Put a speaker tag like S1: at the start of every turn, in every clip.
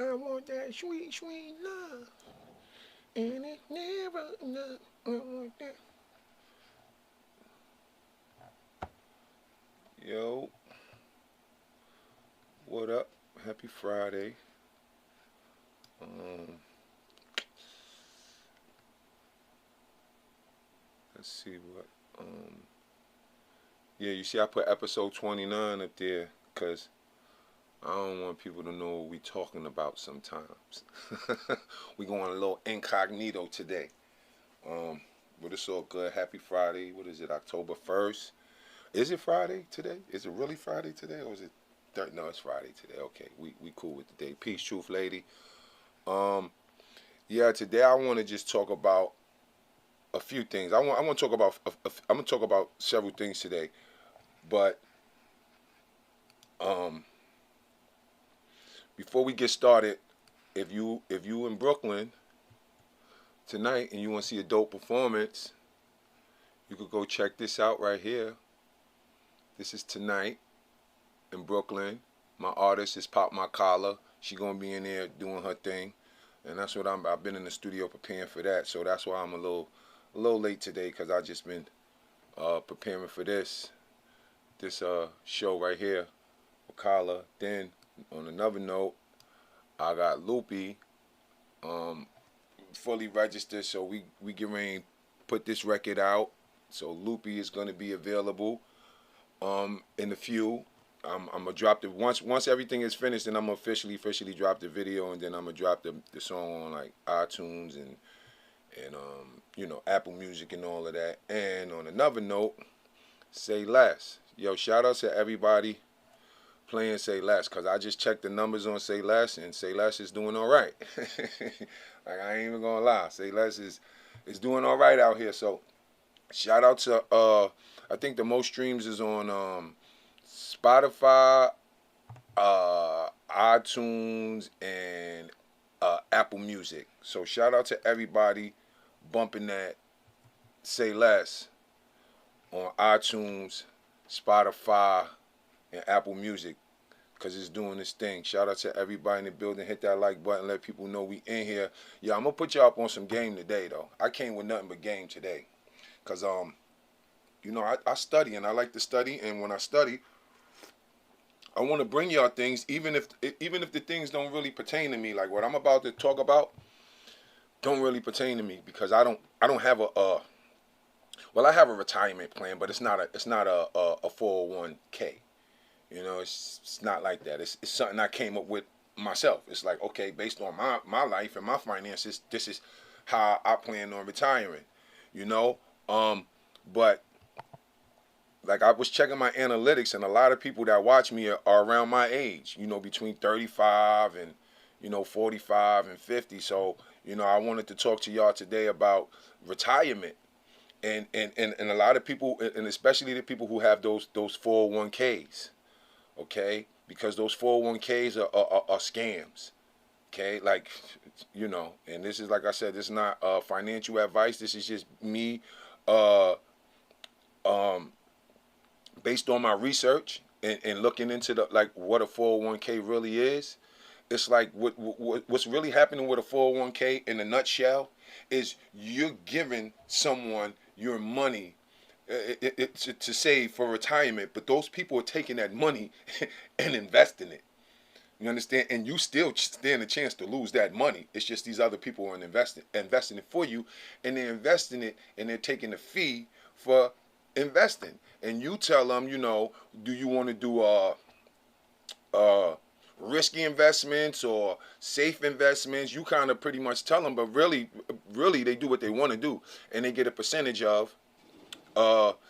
S1: I want that sweet, sweet love. And it's never enough. I want that. Yo, what up? Happy Friday. Um, let's see what. Yeah, you see, I put episode 29 up there because I don't want people to know what we talking about sometimes. We going a little incognito today. But it's all good. Happy Friday. What is it, October 1st? Is it Friday today? Is it really Friday today? Or is it no, it's Friday today. Okay, we cool with the day. Peace, truth, lady. Um, yeah, today I want to just talk about a few things. I want to talk about I'm gonna talk about several things today. But um, before we get started, if you in Brooklyn tonight and you want to see a dope performance, you could go check this out right here. This is tonight in Brooklyn. My artist is Pop My Collar. She gonna be in there doing her thing, and that's what I've been in the studio preparing for that. So that's why I'm a little late today because I just been preparing for this show right here, Collar. Then on another note, I got Loopy fully registered, so we get ready to put this record out. So Loopy is gonna be available in a few. I'm gonna drop the once everything is finished, then I'm gonna officially drop the video, and then I'm gonna drop the song on like iTunes and Apple Music and all of that. And on another note, Say Less. Yo, shout out to everybody playing Say Less, cause I just checked the numbers on Say Less, and Say Less is doing all right. Like, I ain't even gonna lie, Say Less is doing all right out here. So shout out to I think the most streams is on Spotify, iTunes, and Apple Music. So shout out to everybody bumping that Say Less on iTunes, Spotify, and Apple Music, because it's doing this thing. Shout out to everybody in the building. Hit that like button. Let people know we in here. Yeah, I'm going to put y'all up on some game today, though. I came with nothing but game today. Because, I study, and I like to study. And when I study, I want to bring y'all things, even if the things don't really pertain to me. Like what I'm about to talk about don't really pertain to me, because I don't have well, I have a retirement plan, but it's not a 401k. It's not like that. It's something I came up with myself. It's like, okay, based on my life and my finances, this is how I plan on retiring. But like, I was checking my analytics, and a lot of people that watch me are around my age, between 35 and 45 and 50. So I wanted to talk to y'all today about retirement, and a lot of people, and especially the people who have those 401ks, okay, because those 401ks are scams, okay, like, and this is, like I said, this is not financial advice. This is just me based on my research and looking into what a 401k really is. It's like what's really happening with a 401k in a nutshell is you're giving someone your money to save for retirement, but those people are taking that money and investing it. You understand? And you still stand a chance to lose that money. It's just these other people are investing it for you, and they're investing it, and they're taking a fee for investing. And you tell them, do you want to do risky investments or safe investments? You kind of pretty much tell them, but really they do what they want to do, and they get a percentage of.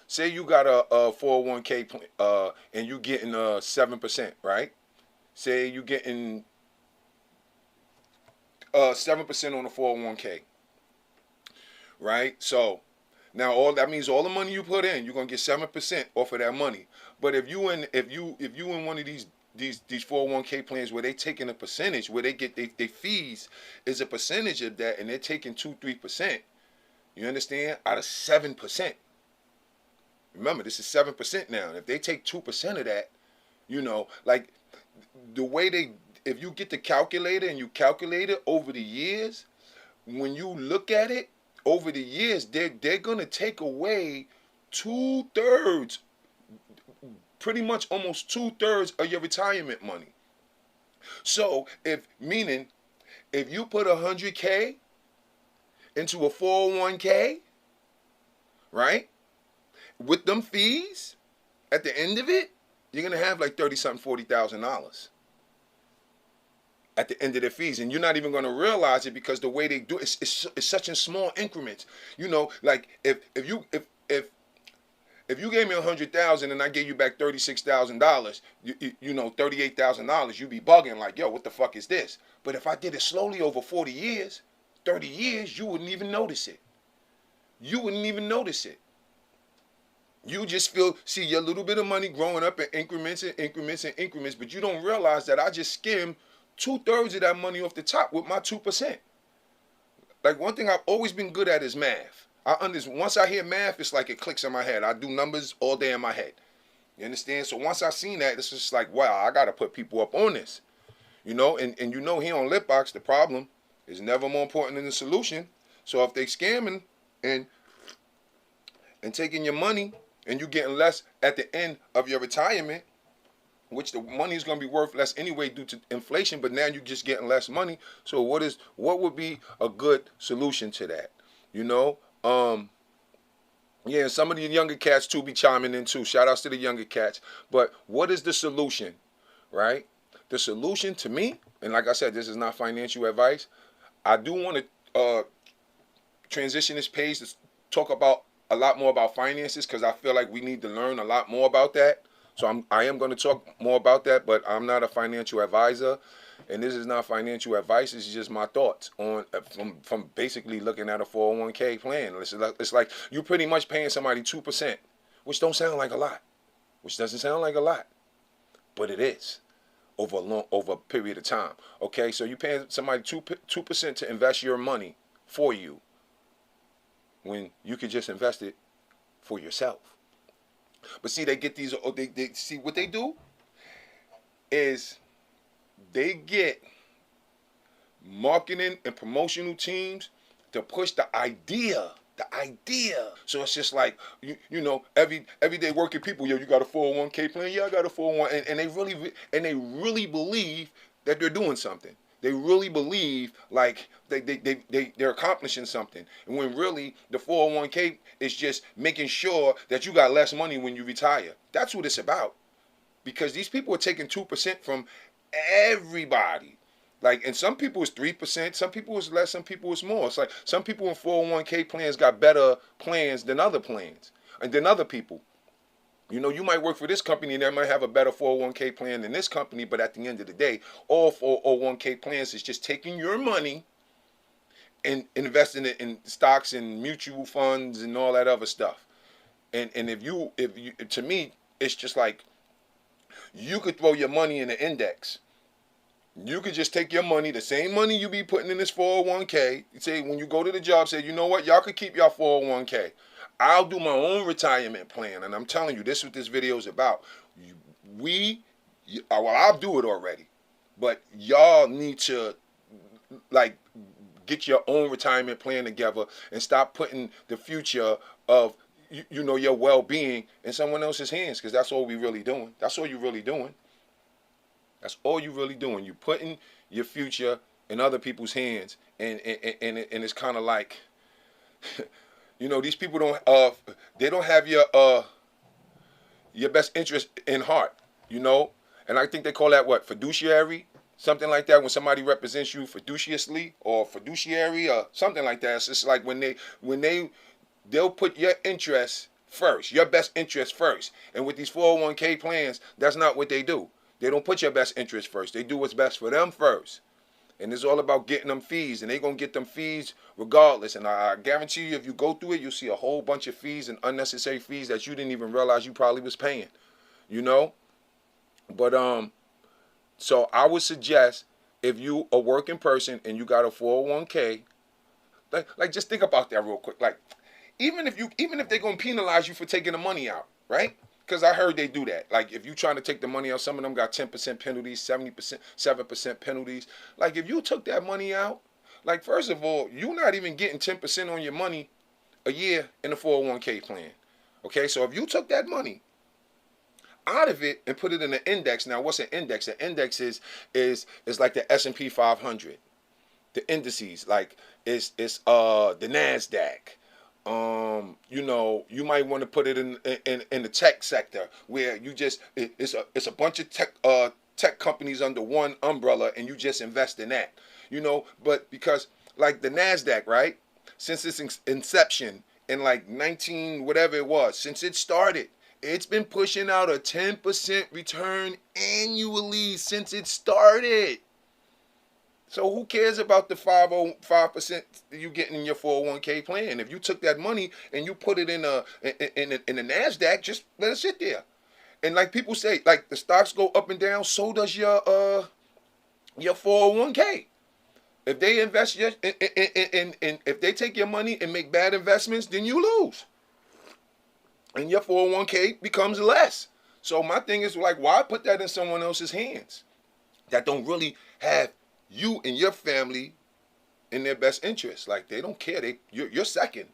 S1: Say you got a 401k and you getting 7%, right? Say you getting 7% on a 401k, right? So now all that means, all the money you put in, you're gonna get 7% off of that money. But if you in one of these 401k plans where they taking a percentage, where they get their fees is a percentage of that, and they're taking 2-3%, you understand, out of 7%. Remember, this is 7% now. And if they take 2% of that, like the way if you get the calculator and you calculate it over the years, when you look at it over the years, they're gonna take away 2/3, pretty much almost 2/3 of your retirement money. So if you put 100K into a 401K, right, with them fees, at the end of it, you're gonna have like $40,000 at the end of the fees, and you're not even gonna realize it because the way they do it, it's such in small increments. You know, like if you gave me 100,000 and I gave you back $36,000, you know, $38,000, you'd be bugging like, yo, what the fuck is this? But if I did it slowly over 40 years, 30 years, you wouldn't even notice it. You wouldn't even notice it. You just see your little bit of money growing up in increments and increments and increments, but you don't realize that I just skimmed 2/3 of that money off the top with my 2%. Like, one thing I've always been good at is math. Once I hear math, it's like it clicks in my head. I do numbers all day in my head. You understand? So once I seen that, it's just like, wow, I got to put people up on this. You know, and you know, here on LitBox, the problem is never more important than the solution. So if they scamming and taking your money and you getting less at the end of your retirement, which the money is going to be worth less anyway due to inflation, but now you're just getting less money. So what would be a good solution to that? You know, yeah, some of the younger cats too be chiming in too. Shout outs to the younger cats. But what is the solution, right? The solution to me, and like I said, this is not financial advice. I do want to transition this page to talk about a lot more about finances, because I feel like we need to learn a lot more about that. So I am going to talk more about that, but I'm not a financial advisor, and this is not financial advice. This is just my thoughts on from basically looking at a 401k plan. It's like you're pretty much paying somebody 2%, which don't sound like a lot, which doesn't sound like a lot, but it is over a period of time. Okay, so you're paying somebody 2% to invest your money for you, when you could just invest it for yourself. But see, they get these. They see what they do is they get marketing and promotional teams to push the idea. So it's just like you know, everyday working people. Yo, you got a 401k plan? Yeah, I got a 401, and they really believe that they're doing something. They really believe like they're accomplishing something. And when really the 401k is just making sure that you got less money when you retire. That's what it's about. Because these people are taking 2% from everybody. Like, and some people it's 3%, some people it's less, some people it's more. It's like some people in 401k plans got better plans than other plans and than other people. You know, you might work for this company and they might have a better 401k plan than this company, but at the end of the day, all 401k plans is just taking your money and investing it in stocks and mutual funds and all that other stuff. And if you to me, it's just like you could throw your money in the index. You could just take your money, the same money you be putting in this 401k. You say when you go to the job, say, you know what, y'all could keep y'all 401k. I'll do my own retirement plan, and I'm telling you, this is what this video is about. I'll do it already, but y'all need to like get your own retirement plan together and stop putting the future of you know your well-being in someone else's hands, because that's all we really doing. That's all you're really doing. That's all you're really doing. You're putting your future in other people's hands, and it's kind of like. You know, these people they don't have your best interest in heart, you know? And I think they call that what? Fiduciary? Something like that, when somebody represents you fiduciously or fiduciary or something like that. It's just like they'll put your interest first, your best interest first. And with these 401k plans, that's not what they do. They don't put your best interest first. They do what's best for them first. And it's all about getting them fees, and they're going to get them fees regardless. And I guarantee you, if you go through it, you'll see a whole bunch of fees and unnecessary fees that you didn't even realize you probably was paying, you know? But, so I would suggest, if you a working person and you got a 401k, like just think about that real quick. Like, even if they're going to penalize you for taking the money out, right? because I heard they do that. Like if you trying to take the money out, some of them got 10% penalties, 70%, 7% penalties. Like if you took that money out, like first of all, you're not even getting 10% on your money a year in the 401k plan. Okay, so if you took that money out of it and put it in an index. Now, what's an index? An index is like the S&P 500. The indices, like it's the Nasdaq. You might want to put it in the tech sector where you just it's a bunch of tech companies under one umbrella and you just invest in that. But because like the Nasdaq, right? Since its inception in like 19 whatever it was, since it started, it's been pushing out a 10% return annually since it started. So who cares about the 5% you getting in your 401k plan? If you took that money and you put it in the Nasdaq, just let it sit there. And like people say, like the stocks go up and down, so does your 401k. If they invest in if they take your money and make bad investments, then you lose. And your 401k becomes less. So my thing is like, why put that in someone else's hands that don't really have you and your family in their best interest? Like they don't care. You're second.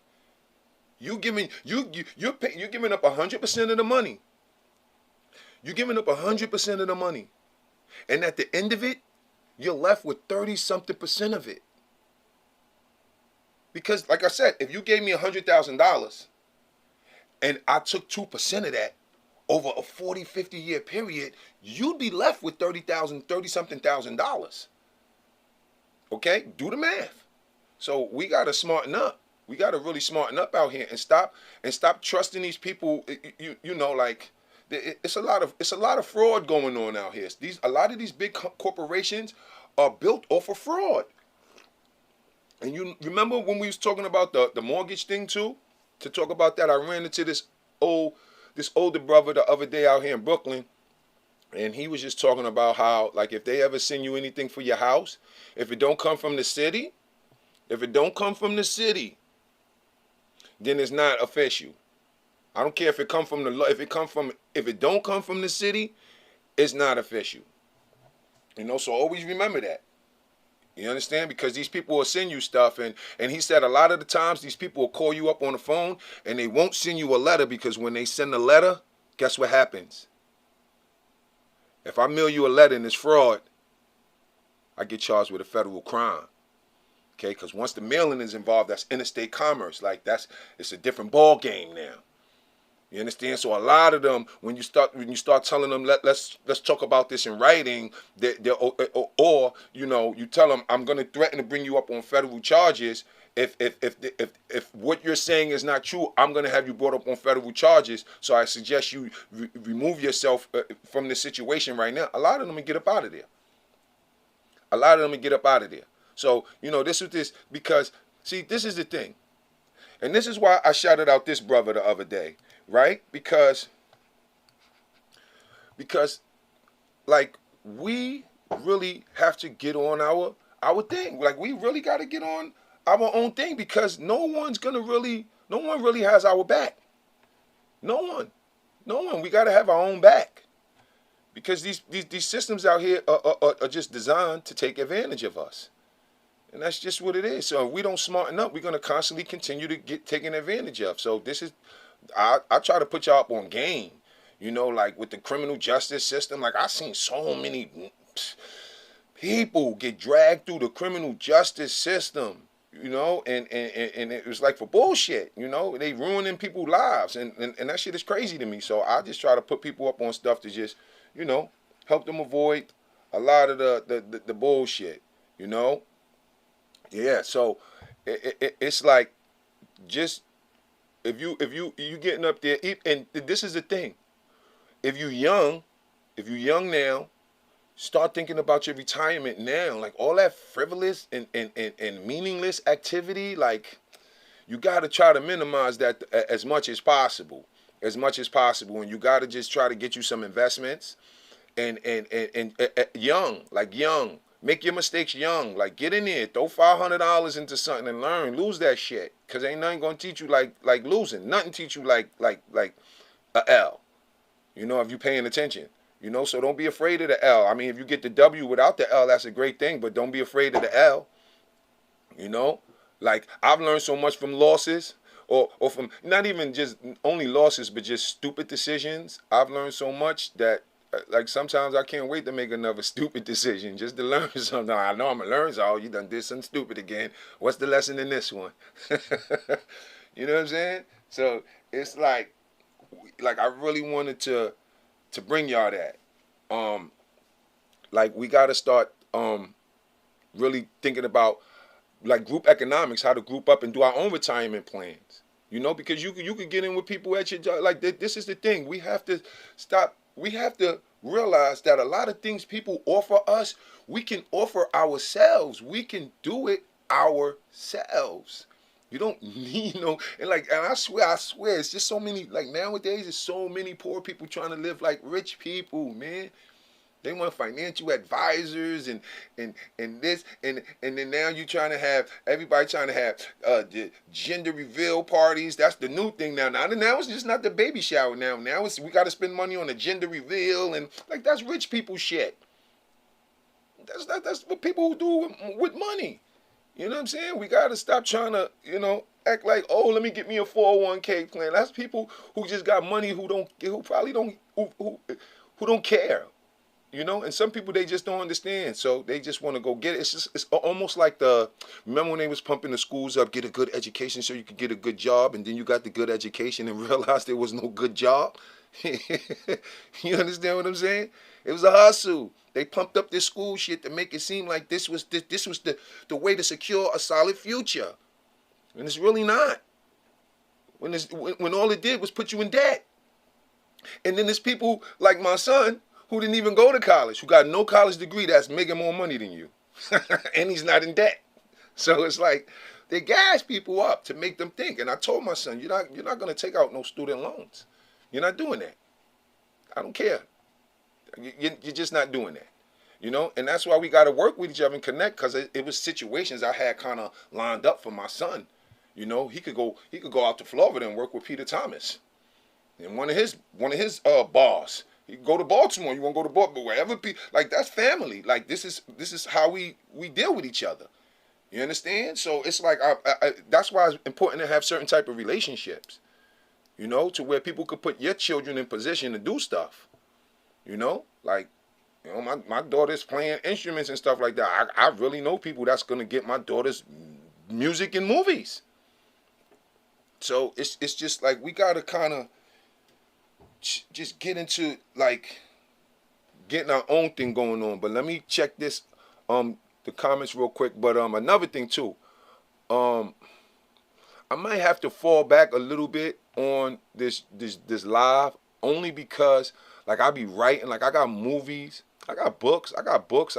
S1: You're giving up 100% of the money. You're giving up 100% of the money, and at the end of it, you're left with 30-something% of it. Because, like I said, if you gave me $100,000 and I took 2% of that over a 40, 50-year period, you'd be left with $30-something thousand. Okay, do the math. So we gotta smarten up. We gotta really smarten up out here and stop trusting these people. Like it's a lot of fraud going on out here. A lot of these big corporations are built off of fraud. And you remember when we was talking about the mortgage thing too? To talk about that, I ran into this older brother the other day out here in Brooklyn. And he was just talking about how, like, if they ever send you anything for your house, if it don't come from the city, then it's not official. I don't care if it come from if it don't come from the city, it's not official. So always remember that. You understand? Because these people will send you stuff, and he said a lot of the times these people will call you up on the phone and they won't send you a letter, because when they send a letter, guess what happens? If I mail you a letter and it's fraud, I get charged with a federal crime. Okay, because once the mailing is involved, that's interstate commerce. Like it's a different ball game now. You understand? So a lot of them, when you start telling them, let's talk about this in writing, or you tell them, I'm going to threaten to bring you up on federal charges. If what you're saying is not true, I'm going to have you brought up on federal charges. So I suggest you remove yourself from the situation right now. A lot of them will get up out of there. So, this is this, because, see, this is the thing. And this is why I shouted out this brother the other day, right? Because like, we really have to get on our thing. Like, we really got to get on our own thing, because no one really has our back. No one. We got to have our own back, because these systems out here are just designed to take advantage of us, and that's just what it is. So if we don't smarten up, we're going to constantly continue to get taken advantage of. So this is, I try to put y'all up on game, like with the criminal justice system. Like, I've seen so many people get dragged through the criminal justice system. And it was like for bullshit, they ruining people's lives, and that shit is crazy to me. So I just try to put people up on stuff to just, help them avoid a lot of the bullshit, Yeah, so it's like, just if you getting up there, and this is the thing, if you're young now, start thinking about your retirement now. Like, all that frivolous and meaningless activity, like, you got to try to minimize that as much as possible. And you got to just try to get you some investments, and young. Make your mistakes young. Like, get in there, throw $500 into something and learn. Lose that shit, because ain't nothing gonna teach you like losing. Nothing teach you like a L. You know, if you're paying attention. You know, so don't be afraid of the L. I mean, if you get the W without the L, that's a great thing, but don't be afraid of the L. You know, like I've learned so much from losses, or from not even just only losses, but just stupid decisions. I've learned so much that like sometimes I can't wait to make another stupid decision just to learn something. I know I'm gonna learn something. Oh, you done did something stupid again. What's the lesson in this one? You know what I'm saying? So it's like I really wanted to bring y'all that. Like we gotta start really thinking about like group economics, how to group up and do our own retirement plans. You know, because you could get in with people at your job. Like this is the thing. We have to stop. We have to realize that a lot of things people offer us, we can offer ourselves. We can do it ourselves. You don't need and I swear, it's just so many, like nowadays, there's so many poor people trying to live like rich people, man. They want financial advisors and this and then now you trying to have everybody trying to have the gender reveal parties. That's the new thing now. Now it's just not the baby shower now. Now it's we got to spend money on a gender reveal and like that's rich people shit. That's what people do with money. You know what I'm saying? We got to stop trying to act like, oh, let me get me a 401k plan. That's people who just got money who don't care. You know, and some people, they just don't understand, so they just want to go get it. It's almost like remember when they was pumping the schools up, get a good education so you could get a good job, and then you got the good education and realized there was no good job. You understand what I'm saying? It was a hustle. They pumped up this school shit to make it seem like this was the way to secure a solid future, and it's really not. When all it did was put you in debt, and then there's people like my son who didn't even go to college, who got no college degree that's making more money than you. And he's not in debt. So it's like they gas people up to make them think. And I told my son, you're not going to take out no student loans. You're not doing that. I don't care. You're just not doing that. You know, and that's why we got to work with each other and connect, because it was situations I had kind of lined up for my son. You know, he could go out to Florida and work with Peter Thomas and one of his bars. You go to Baltimore, you want to go to Baltimore, wherever like that's family. Like this is how we deal with each other. You understand? So it's like that's why it's important to have certain type of relationships. You know, to where people could put your children in position to do stuff. You know, like my daughter's playing instruments and stuff like that. I really know people that's gonna get my daughter's music and movies. So it's just like we gotta kind of just get into like getting our own thing going on. But let me check this the comments real quick. But another thing too, I might have to fall back a little bit on this live, only because like I be writing, like I got movies, I got books, I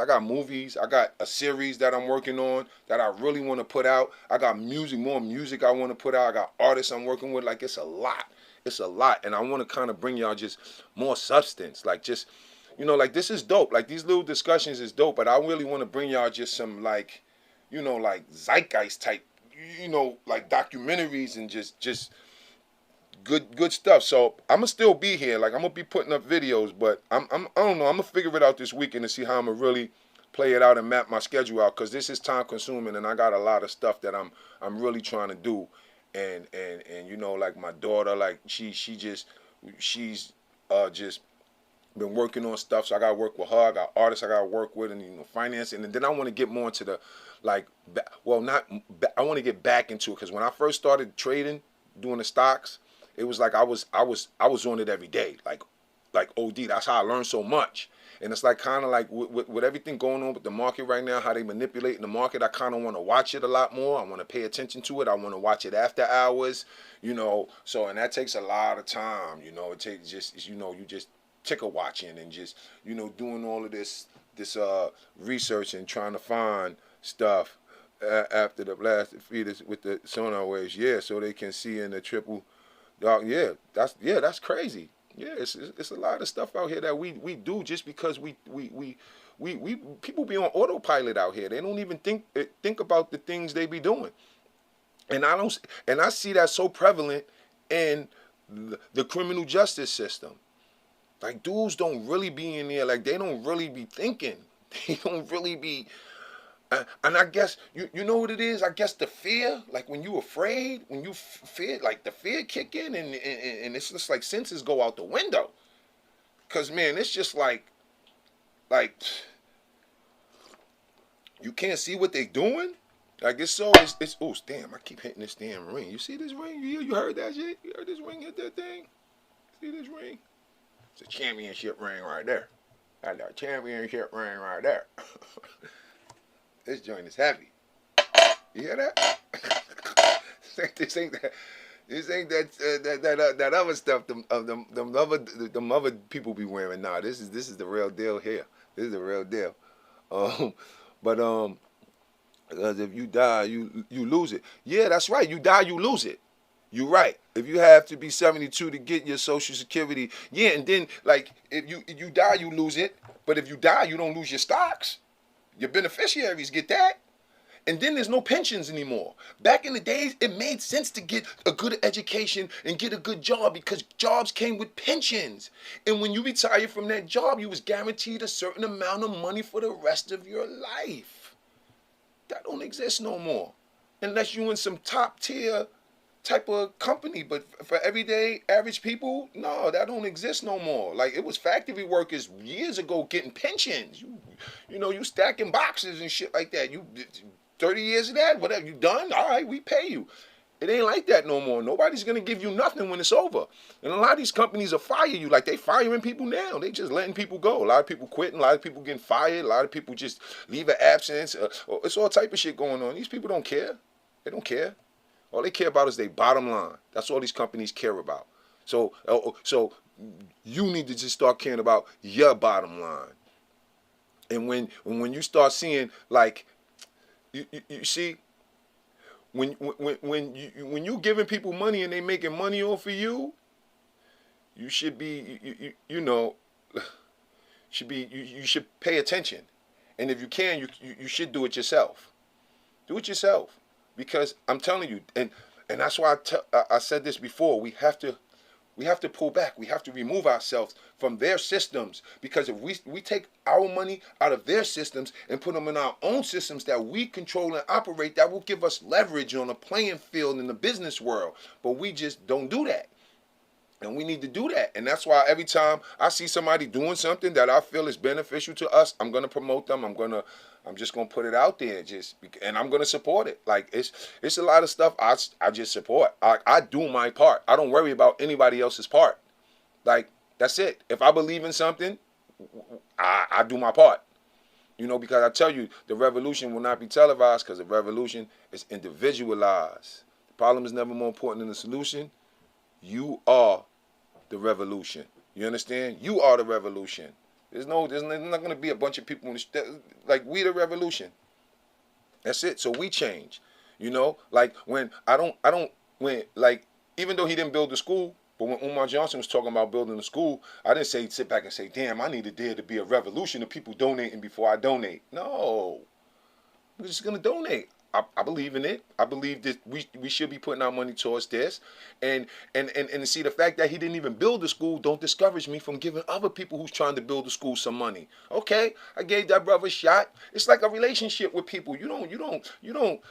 S1: got movies, I got a series that I'm working on that I really want to put out. I got more music I want to put out. I got artists I'm working with. Like it's a lot. It's a lot, and I want to kind of bring y'all just more substance, like just, like this is dope. Like these little discussions is dope, but I really want to bring y'all just some like, like zeitgeist type, like documentaries and just good stuff. So I'm gonna still be here. Like I'm gonna be putting up videos, but I don't know. I'm gonna figure it out this weekend to see how I'm gonna really play it out and map my schedule out, because this is time consuming, and I got a lot of stuff that I'm really trying to do. And like my daughter, like she's just been working on stuff, so I gotta work with her. I got artists I gotta work with, and finance, and then I want to get more into the I want to get back into it, because when I first started trading, doing the stocks, it was like I was on it every day, like OD. That's how I learned so much. And it's like kind of like with everything going on with the market right now, how they manipulating the market, I kind of want to watch it a lot more. I want to pay attention to it. I want to watch it after hours, So, and that takes a lot of time, It takes just, you just ticker watching and just, doing all of this research and trying to find stuff after the blast feeders with the sonar waves, so they can see in the triple dark. That's crazy. Yeah, it's a lot of stuff out here that we do just because we people be on autopilot out here. They don't even think about the things they be doing. And I see that so prevalent in the criminal justice system. Like, dudes don't really be in there. Like, they don't really be thinking. They don't really be. And I guess, you know what it is? I guess the fear, like when you afraid, when you fear, like the fear kick in and it's just like senses go out the window. Because, man, it's just like, you can't see what they doing. Like, it's so, oh, damn, I keep hitting this damn ring. You see this ring? You heard that shit? You heard this ring hit that thing? See this ring? It's a championship ring right there. That's a championship ring right there. This joint is heavy. You hear that? This ain't that. This ain't that other stuff. Them other people be wearing. Nah, this is the real deal here. This is the real deal. But because if you die, you lose it. Yeah, that's right. You die, you lose it. You're right. If you have to be 72 to get your Social Security, yeah, and then like if you die, you lose it. But if you die, you don't lose your stocks. Your beneficiaries get that. And then there's no pensions anymore. Back in the days, it made sense to get a good education and get a good job because jobs came with pensions. And when you retired from that job, you was guaranteed a certain amount of money for the rest of your life. That don't exist no more. Unless you in some top tier type of company, but for everyday average people, no, that don't exist no more. Like it was factory workers years ago getting pensions. You know, you stacking boxes and shit like that. You 30 years of that, whatever you done, all right, we pay you. It ain't like that no more. Nobody's gonna give you nothing when it's over. And a lot of these companies will fire you. Like they firing people now. They just letting people go. A lot of people quitting. A lot of people getting fired. A lot of people just leave an absence. It's all type of shit going on. These people don't care. They don't care. All they care about is their bottom line. That's all these companies care about. So you need to just start caring about your bottom line. And when you start seeing like, you see, when you giving people money and they making money off of you, you should be you should pay attention. And if you can, you should do it yourself. Do it yourself. Because I'm telling you, and that's why I said this before, we have to pull back. We have to remove ourselves from their systems. Because if we take our money out of their systems and put them in our own systems that we control and operate, that will give us leverage on a playing field in the business world. But we just don't do that. And we need to do that. And that's why every time I see somebody doing something that I feel is beneficial to us, I'm going to promote them. I'm just gonna put it out there, and I'm gonna support it. Like it's a lot of stuff I just support. I do my part. I don't worry about anybody else's part. Like that's it. If I believe in something, I do my part. You know, because I tell you, the revolution will not be televised because the revolution is individualized. The problem is never more important than the solution. You are the revolution. You understand? You are the revolution. There's not going to be a bunch of people like we the revolution. That's it. So we change. You know, like when like even though he didn't build the school, but when Umar Johnson was talking about building the school, I didn't sit back and say, damn, I needed there to be a revolution of people donating before I donate. No, I'm just going to donate. I believe in it. I believe that we should be putting our money towards this, and see the fact that he didn't even build the school don't discourage me from giving other people who's trying to build the school some money. Okay, I gave that brother a shot. It's like a relationship with people. You don't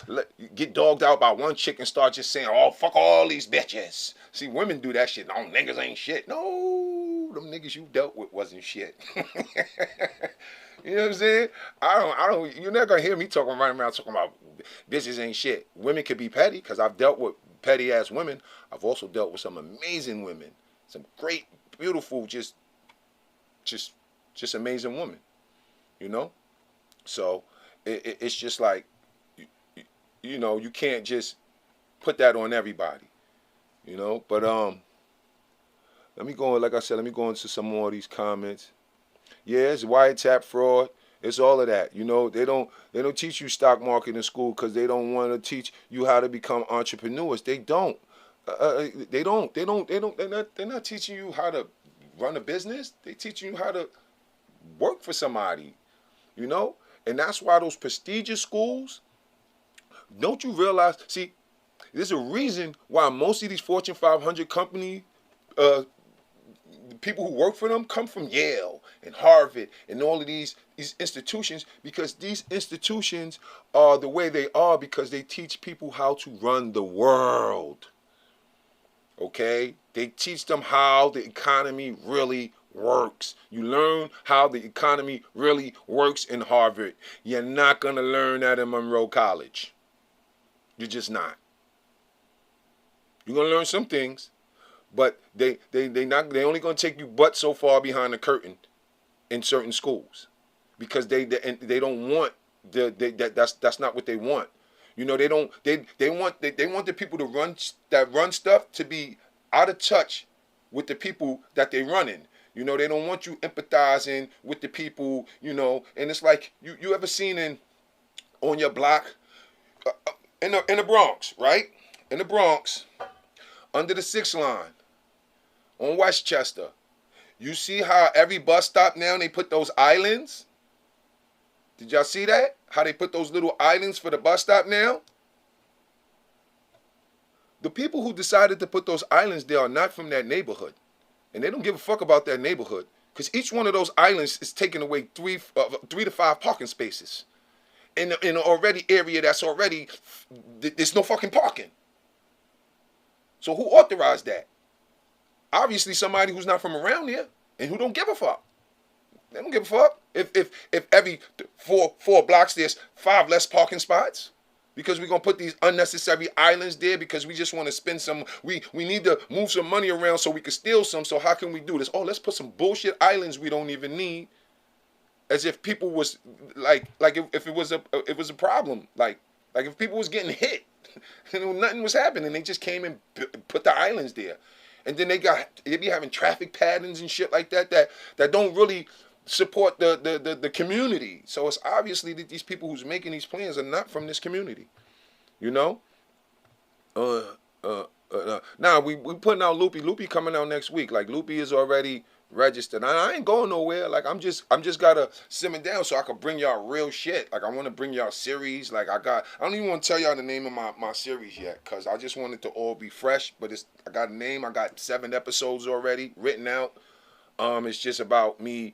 S1: get dogged out by one chick and start just saying, oh fuck all these bitches. See, women do that shit. No, niggas ain't shit. No, them niggas you dealt with wasn't shit. You know what I'm saying? I don't. You're not gonna hear me running around talking about bitches ain't shit. Women could be petty because I've dealt with petty ass women. I've also dealt with some amazing women, some great, beautiful, just amazing women. You know, so it's just like, you know, you can't just put that on everybody. You know, but let me go. Like I said, let me go into some more of these comments. Yeah, it's wiretap fraud. It's all of that. You know, they don't teach you stock market in school because they don't want to teach you how to become entrepreneurs. They don't. They're not teaching you how to run a business. They teaching you how to work for somebody. You know, and that's why those prestigious schools. Don't you realize? See, there's a reason why most of these Fortune 500 company people who work for them come from Yale and Harvard and all of these institutions, because these institutions are the way they are because they teach people how to run the world. Okay? They teach them how the economy really works. You learn how the economy really works in Harvard. You're not going to learn that in Monroe College. You're just not. You're going to learn some things, but they only going to take you but so far behind the curtain in certain schools, because they don't want that's not what they want. You know, they want the people to run stuff to be out of touch with the people that they running. You know, they don't want you empathizing with the people, you know, and it's like you ever seen on your block in the Bronx, right? In the Bronx, under the 6th line on Westchester, you see how every bus stop now they put those islands? Did y'all see that? How they put those little islands for the bus stop now? The people who decided to put those islands there are not from that neighborhood. And they don't give a fuck about that neighborhood, because each one of those islands is taking away 3 to 5 parking spaces in an already area that's already, there's no fucking parking. So who authorized that? Obviously somebody who's not from around there and who don't give a fuck. They don't give a fuck if every four blocks there's 5 less parking spots, because we're going to put these unnecessary islands there because we just want to spend some, we need to move some money around so we can steal some. So how can we do this? Oh, let's put some bullshit islands we don't even need, as if people was like if it was a problem, like if people was getting hit and nothing was happening, they just came and put the islands there. And then they be having traffic patterns and shit like that don't really support the community. So it's obviously that these people who's making these plans are not from this community. You know? Now we putting out Loopy. Loopy coming out next week. Like, Loopy is already registered. I ain't going nowhere. Like, I'm just gotta simmer down so I can bring y'all real shit. Like, I want to bring y'all series. Like, I don't even want to tell y'all the name of my series yet, because I just want it to all be fresh. But I got a name. I got 7 episodes already written out. It's just about me.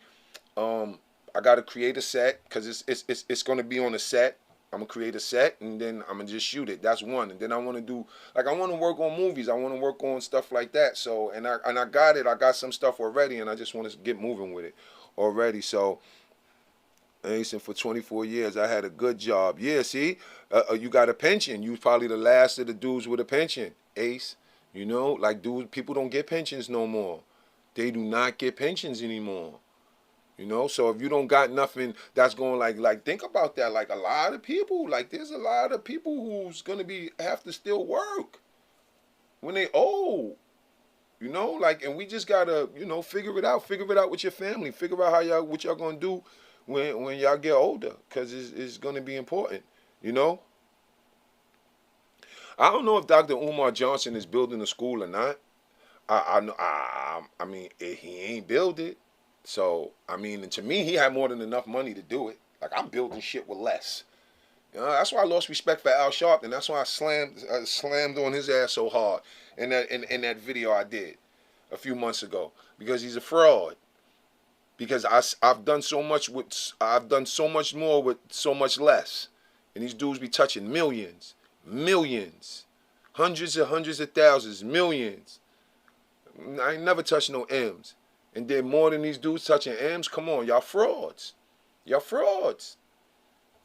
S1: I gotta create a set, because it's gonna be on a set. I'm gonna create a set and then I'm gonna just shoot it. That's one. And then I want to do, like, I want to work on movies. I want to work on stuff like that. So and I got it. I got some stuff already, and I just want to get moving with it already. So, Ace, for 24 years I had a good job. Yeah, see, you got a pension. You probably the last of the dudes with a pension, Ace. You know, like, dude, people don't get pensions no more. They do not get pensions anymore. You know, so if you don't got nothing that's going, like think about that. Like, a lot of people, like, there's a lot of people who's gonna have to still work when they old. You know, like, and we just gotta, you know, figure it out with your family, figure out what y'all gonna do when y'all get older, because it's gonna be important. You know, I don't know if Dr. Umar Johnson is building a school or not. I mean, he ain't build it. So, I mean, and to me, he had more than enough money to do it. Like, I'm building shit with less. You know, that's why I lost respect for Al Sharpton. That's why I slammed on his ass so hard in that video I did a few months ago, because he's a fraud. Because I've done so much more with so much less, and these dudes be touching millions, hundreds of thousands, millions. I ain't never touched no M's. And then more than these dudes touching M's. Come on, y'all frauds. Y'all frauds.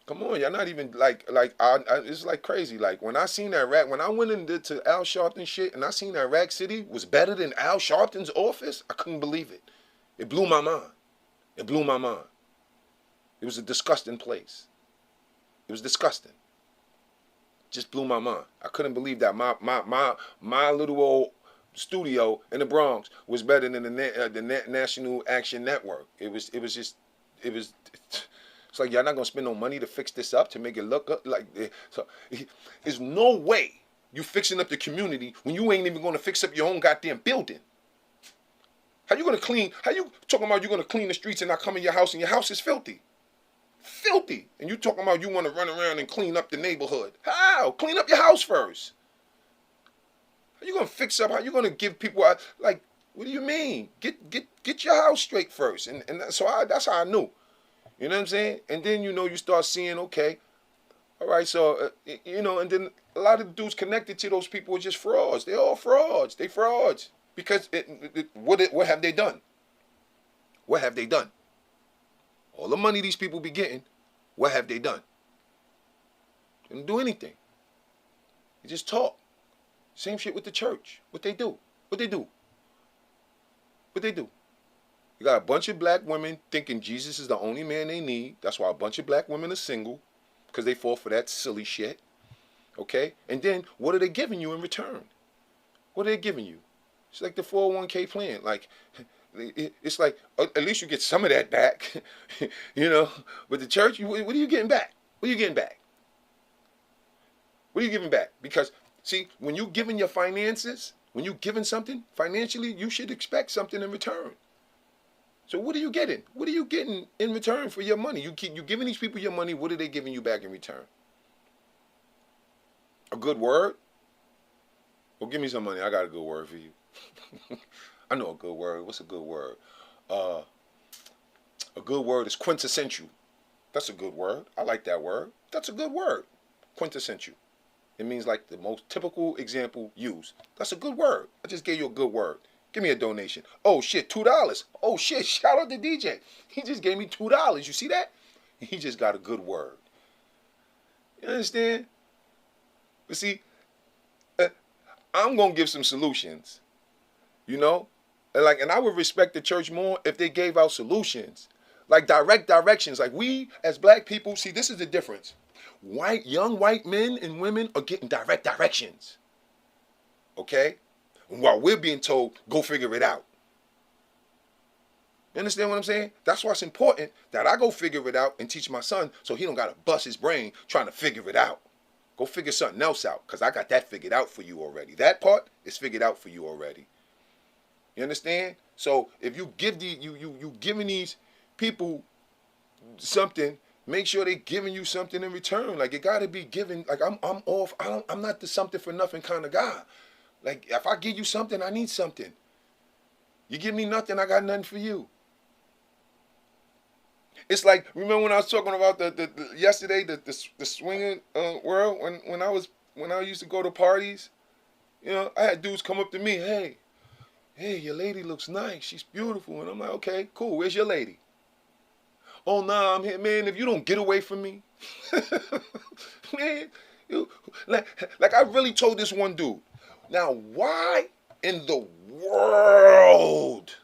S1: Come on, y'all not even it's like crazy. Like, when I seen that when I went into Al Sharpton shit and I seen that Rack City was better than Al Sharpton's office, I couldn't believe it. It blew my mind. It blew my mind. It was a disgusting place. It was disgusting. Just blew my mind. I couldn't believe that my little old studio in the Bronx was better than the National Action Network. It's like, y'all not gonna spend no money to fix this up, to make it look up like. So there's no way you fixing up the community when you ain't even gonna fix up your own goddamn building. How you talking about you gonna clean the streets and not come in your house and your house is filthy? And you talking about you want to run around and clean up the neighborhood? How? Clean up your house first. How you gonna fix up? How you gonna give people, like, What do you mean? Get your house straight first. And so that's how I knew. You know what I'm saying? And then, you know, you start seeing, okay, all right, so, you know, and then a lot of the dudes connected to those people are just frauds. They're all frauds. They frauds. Because what have they done? What have they done? All the money these people be getting, what have they done? They don't do anything. They just talk. Same shit with the church. What they do? What they do? What they do? You got a bunch of black women thinking Jesus is the only man they need. That's why a bunch of black women are single. Because they fall for that silly shit. Okay? And then, what are they giving you in return? What are they giving you? It's like the 401k plan. Like, it's like, at least you get some of that back. You know? But the church, what are you getting back? What are you getting back? What are you giving back? Because, see, when you're giving your finances, when you're giving something financially, you should expect something in return. So what are you getting? What are you getting in return for your money? You giving these people your money. What are they giving you back in return? A good word? Well, give me some money. I got a good word for you. I know a good word. What's a good word? A good word is quintessential. That's a good word. I like that word. That's a good word. Quintessential. It means like the most typical example used. That's a good word. I just gave you a good word. Give me a donation. Oh shit, $2. Oh shit, shout out to DJ. He just gave me $2. You see that? He just got a good word. You understand? But see, I'm gonna give some solutions. You know? And I would respect the church more if they gave out solutions. Like direct directions. Like we as black people, see, this is the difference. Young white men and women are getting direct directions. Okay? While we're being told, go figure it out. You understand what I'm saying? That's why it's important that I go figure it out and teach my son so he don't got to bust his brain trying to figure it out. Go figure something else out because I got that figured out for you already. That part is figured out for you already. You understand? So if you give you giving these people something, make sure they're giving you something in return. Like it got to be given. Like I'm off. I'm not the something for nothing kind of guy. Like if I give you something, I need something. You give me nothing, I got nothing for you. It's like, remember when I was talking about the yesterday the swinging world when I used to go to parties, you know, I had dudes come up to me, hey, your lady looks nice, she's beautiful, and I'm like, okay, cool, where's your lady? Oh nah, I'm here, man. If you don't get away from me, man, like I really told this one dude. Now, why in the world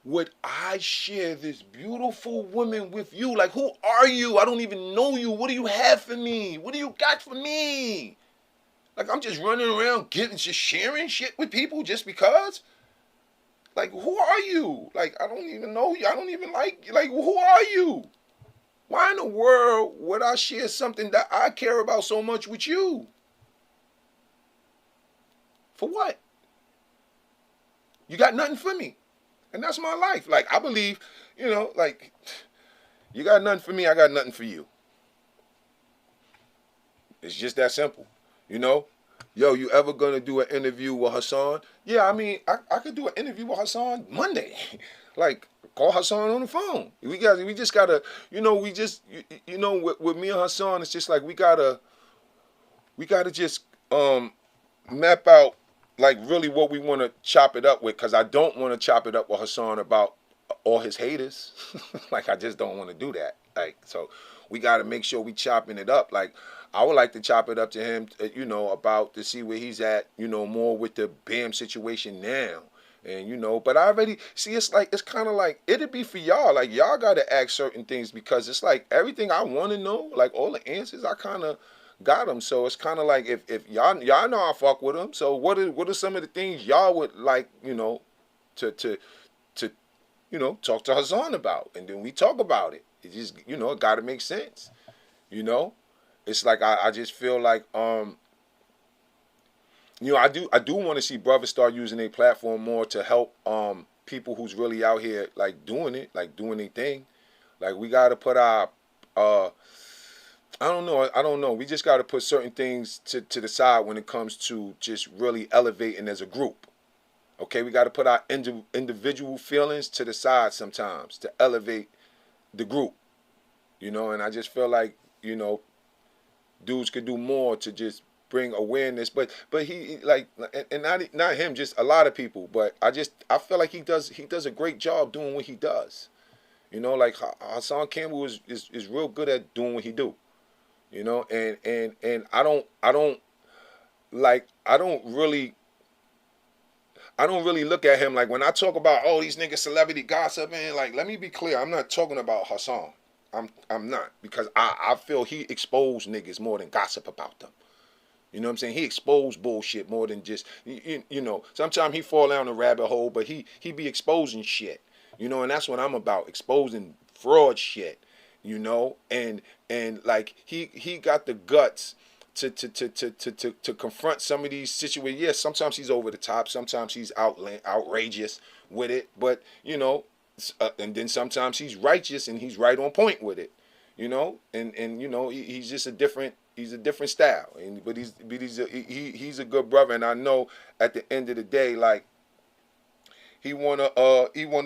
S1: would I share this beautiful woman with you? Like, who are you? I don't even know you. What do you have for me? What do you got for me? Like, I'm just running around just sharing shit with people just because? Like, who are you? Like, I don't even know you. I don't even like you. Like, who are you? Why in the world would I share something that I care about so much with you? For what? You got nothing for me. And that's my life. Like, I believe, you know, like, you got nothing for me, I got nothing for you. It's just that simple. You know? Yo, you ever gonna do an interview with Hassan? Yeah, I mean, I could do an interview with Hassan Monday. Like, call Hassan on the phone. We just gotta, you know, with me and Hassan, it's just like we gotta just map out like really what we want to chop it up with, because I don't want to chop it up with Hassan about all his haters. Like, I just don't want to do that. Like, so we got to make sure we chopping it up. Like, I would like to chop it up to him, you know, about to see where he's at, you know, more with the BAM situation now. And, you know, but I already, see, it's like, it's kind of like, it'd be for y'all. Like, y'all got to ask certain things, because it's like everything I want to know, like all the answers, I kind of got them. So it's kind of like, if y'all know I fuck with them, so what are some of the things y'all would like, you know, to you know, talk to Hassan about, and then we talk about it. It just, you know, it got to make sense. You know, it's like I just feel like you know, I do want to see brothers start using their platform more to help people who's really out here like doing it, like doing their thing. Like, we got to put our I don't know. We just got to put certain things to the side when it comes to just really elevating as a group. Okay, we got to put our individual feelings to the side sometimes to elevate the group. And I just feel like, dudes could do more to just bring awareness. But he like, and not him, just a lot of people. But I feel like he does a great job doing what he does. Like Hassan Campbell is real good at doing what he do. And I don't really look at him like when I talk about, oh, these niggas celebrity gossip, man. Like, let me be clear, I'm not talking about Hassan. I'm not, because I feel he exposed niggas more than gossip about them. You know what I'm saying? He exposed bullshit more than just Sometimes he fall down a rabbit hole, but he be exposing shit. And that's what I'm about, exposing fraud shit. And like he got the guts to confront some of these situations. Yes, sometimes he's over the top, sometimes he's outrageous with it, but and then sometimes he's righteous and he's right on point with it. He's just a different style, but he's a good brother, and I know at the end of the day, like, he wanna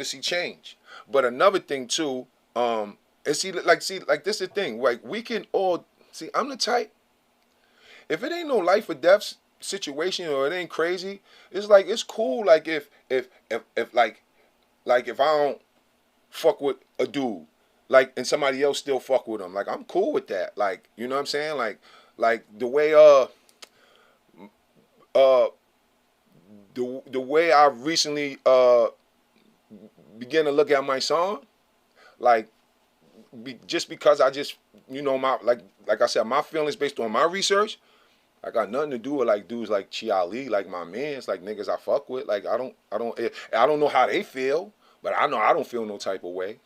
S1: see change. But another thing too, is this is the thing, like, we can all see, I'm the type, if it ain't no life or death situation, or it ain't crazy, it's like, it's cool. Like, if if I don't fuck with a dude, like, and somebody else still fuck with him, like, I'm cool with that. Like, you know what I'm saying? Like the way the way I recently began to look at my son, like, just because I just, my, like I said, my feelings based on my research, I got nothing to do with, like, dudes like Chi Ali, like my mans, like niggas I fuck with. Like, I don't know how they feel, but I know I don't feel no type of way.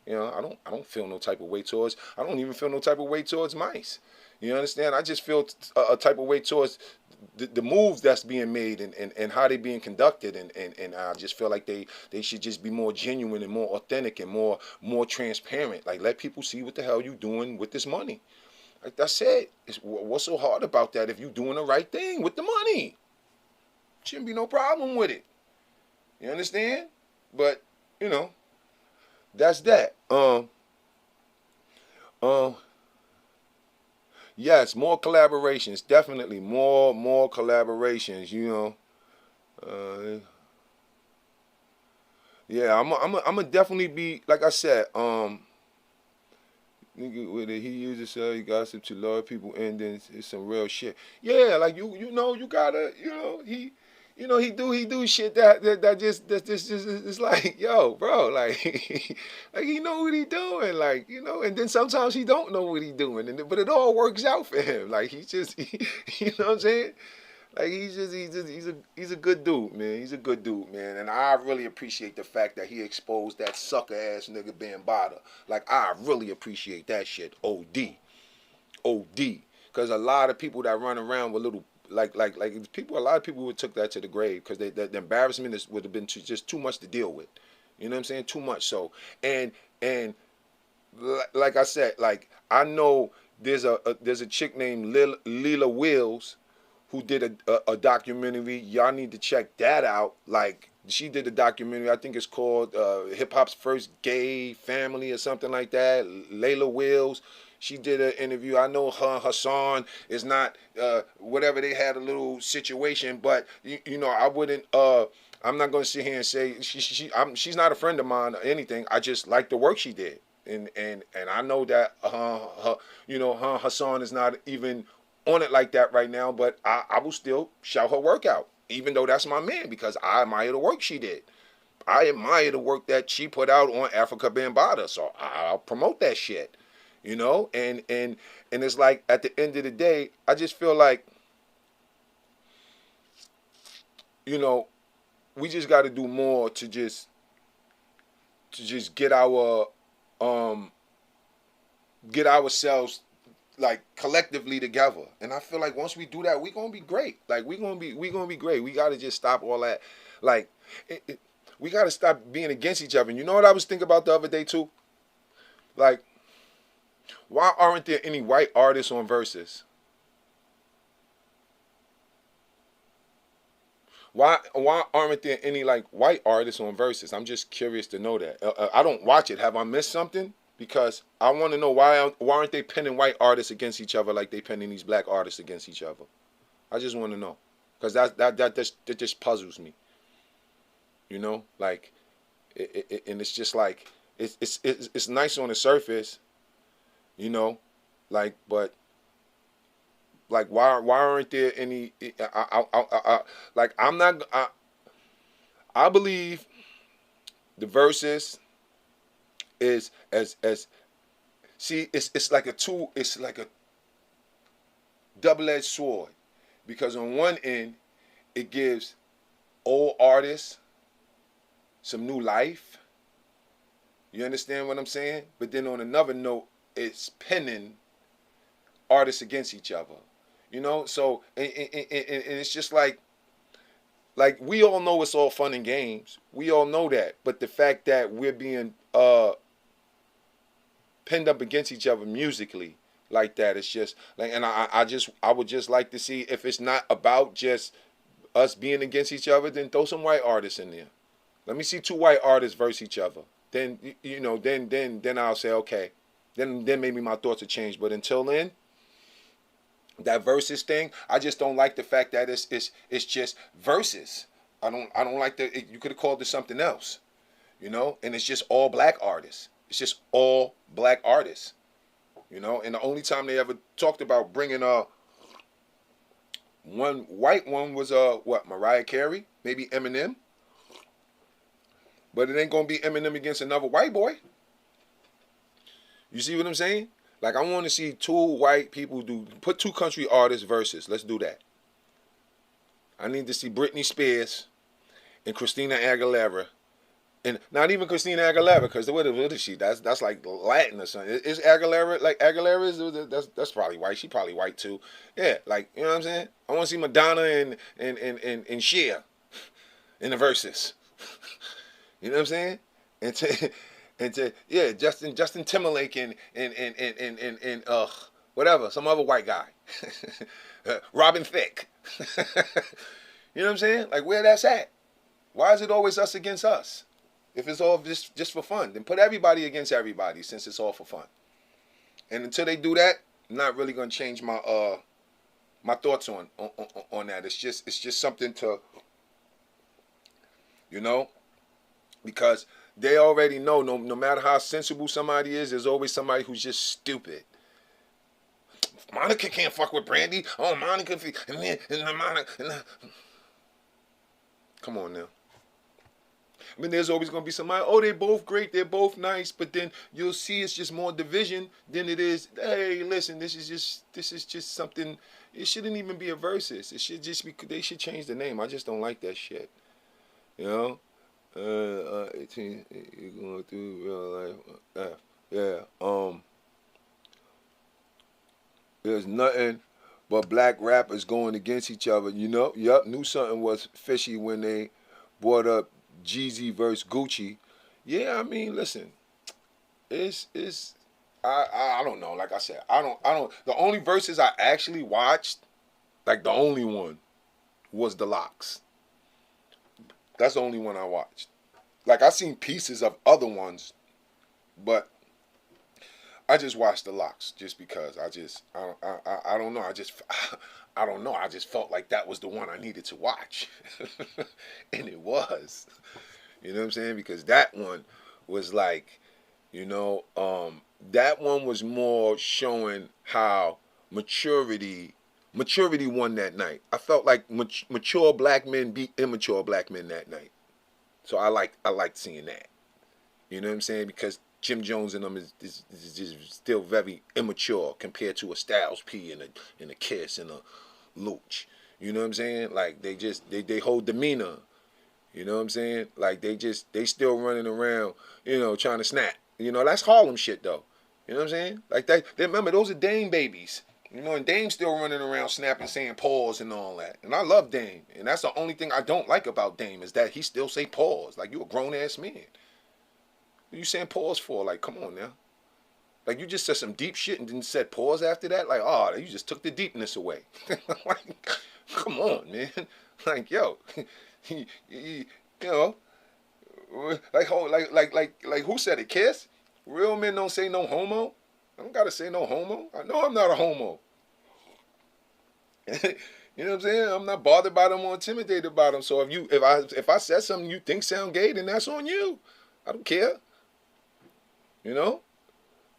S1: I don't feel no type of way towards. I don't even feel no type of way towards mice. You understand? I just feel a type of way towards the moves that's being made, and how they being conducted, and I just feel like they should just be more genuine and more authentic and more transparent. Like, let people see what the hell you doing with this money. Like, that's it. What's so hard about that if you doing the right thing with the money? Shouldn't be no problem with it. You understand? But, that's that. Yes, more collaborations. Definitely more collaborations. Yeah, I'm definitely be, like I said. Nigga with it, he uses gossip to lure people in, then it's some real shit. Yeah, like, you gotta, he do shit that just it's like, yo, bro, like, like, he know what he doing, like, and then sometimes he don't know what he doing, but it all works out for him. Like, he's just you know what I'm saying? Like, he's a good dude, man. He's a good dude, man. And I really appreciate the fact that he exposed that sucker ass nigga Bambaataa. Like, I really appreciate that shit. OD. Because a lot of people that run around with little, like people, a lot of people would took that to the grave, because the embarrassment would have been just too much to deal with. You know what I'm saying? Too much. So, and like I said, like, I know there's a chick named Lila Wills, who did a documentary. Y'all need to check that out. Like, she did a documentary, I think it's called Hip Hop's First Gay Family or something like that. Layla Wills, she did an interview. I know her and Hassan is not, whatever, they had a little situation, but I wouldn't, I'm not going to sit here and say she's not a friend of mine or anything. I just like the work she did. And I know that her and Hassan is not even on it like that right now, but I will still shout her work out, even though that's my man, because I admire the work she did. I admire the work that she put out on Africa Bambaataa, so I'll promote that shit, and it's like, at the end of the day, I just feel like, we just got to do more to just get ourselves, like, collectively together. And I feel like once we do that, we gonna be great. Like, we gonna be great. We gotta just stop all that. Like, we gotta stop being against each other. And you know what I was thinking about the other day too? Like, why aren't there any white artists on Versus? Why aren't there any like white artists on Versus? I'm just curious to know that. I don't watch it. Have I missed something? Because I want to know why aren't they pinning white artists against each other like they pinning these black artists against each other? I just want to know, because that just puzzles me. You know, like, and it's just like it's nice on the surface, you know, like, but like why aren't there any? Like I'm not. I believe the Versus is as see it's like a tool. It's like a double-edged sword, because on one end it gives old artists some new life. You understand what I'm saying? But then on another note, it's pinning artists against each other. You know, so and it's just like we all know it's all fun and games. We all know that. But the fact that we're being pinned up against each other musically like that, it's just like, and I would just like to see, if it's not about just us being against each other, then throw some white artists in there. Let me see two white artists verse each other. Then you know, then I'll say okay. Then maybe my thoughts will change. But until then, that Versus thing, I just don't like the fact that it's just Versus. I don't like that. You could have called it something else, you know. And it's just all black artists. It's just all black artists, you know. And the only time they ever talked about bringing one white one was what, Mariah Carey, maybe Eminem. But it ain't gonna be Eminem against another white boy. You see what I'm saying? Like, I want to see two white people put two country artists versus. Let's do that. I need to see Britney Spears and Christina Aguilera, and not even Christina Aguilera, because what is she? That's like Latin or something. Is Aguilera like Aguilera? That's probably white. She probably white too. Yeah, like, you know what I'm saying? I want to see Madonna and Cher in the verses. You know what I'm saying? And yeah, Justin Timberlake and whatever, some other white guy. Robin Thicke. You know what I'm saying? Like, where that's at? Why is it always us against us? If it's all just for fun, then put everybody against everybody, since it's all for fun. And until they do that, I'm not really gonna change my my thoughts on that. It's just something to, you know, because they already know, no matter how sensible somebody is, there's always somebody who's just stupid. Monica can't fuck with Brandy. Oh, Monica, and Monica. Come on now. I mean, there's always going to be somebody, oh, they're both great, they're both nice, but then you'll see it's just more division than it is, hey, listen, this is just something, it shouldn't even be a versus. It should just be, they should change the name. I just don't like that shit. You know? 18, you're going through real life. Yeah. There's nothing but black rappers going against each other. You know, knew something was fishy when they brought up Jeezy versus Gucci. Yeah, I mean, listen, I don't know. Like I said, I don't. The only verses I actually watched, like the only one, was the Locks. That's the only one I watched. Like, I seen pieces of other ones, but I just watched the Locks just because I don't know. I don't know. I just felt like that was the one I needed to watch, and it was. You know what I'm saying? Because that one was like, you know, that one was more showing how maturity won that night. I felt like mature black men beat immature black men that night. So I liked seeing that. You know what I'm saying? Because Jim Jones and them is just still very immature compared to a Styles P and a Kiss and a Luch. You know what I'm saying? Like, they hold demeanor. You know what I'm saying? Like, they still running around, you know, trying to snap. You know, that's Harlem shit though. You know what I'm saying? Like, they remember, those are Dame babies. You know, and Dame's still running around snapping, saying pause and all that. And I love Dame. And that's the only thing I don't like about Dame, is that he still say pause. Like, you a grown-ass man. What you saying pause for? Like, come on now. Like, you just said some deep shit and then said pause after that? Like, oh, you just took the deepness away. Like, Come on, man. Like, yo, you know, like who said it? Kiss? Real men don't say no homo. I don't gotta say no homo. I know I'm not a homo. You know what I'm saying? I'm not bothered by them or intimidated by them. So if I said something you think sound gay, then that's on you. I don't care. You know?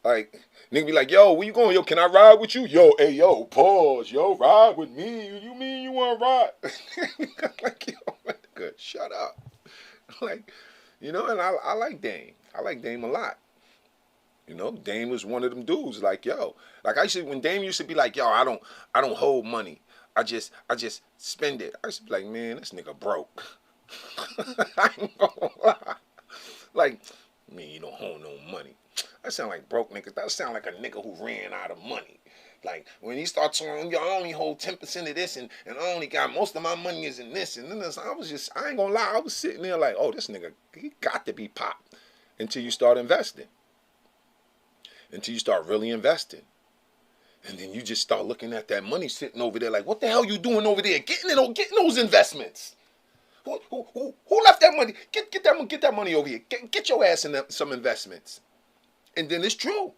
S1: Like, nigga be like, yo, where you going? Yo, can I ride with you? Yo, hey, yo, pause. Yo, ride with me. You mean you want to ride? Like, yo, good. Shut up. Like, you know, and I like Dame. I like Dame a lot. You know, Dame was one of them dudes. Like, yo, like when Dame used to be like, yo, I don't hold money. I just spend it. I used to be like, man, this nigga broke. I ain't gonna lie. Like, man, you don't hold no money. That sound like broke niggas. That sound like a nigga who ran out of money. Like, when he starts talking, yo, I only hold 10% of this, and I only got most of my money is in this, and then this. I ain't gonna lie, I was sitting there like, oh, this nigga, he got to be popped. Until you start investing. Until you start really investing. And then you just start looking at that money sitting over there like, what the hell you doing over there? Getting those investments. Who left that money? Get that money over here. Get your ass in some investments. And then it's true.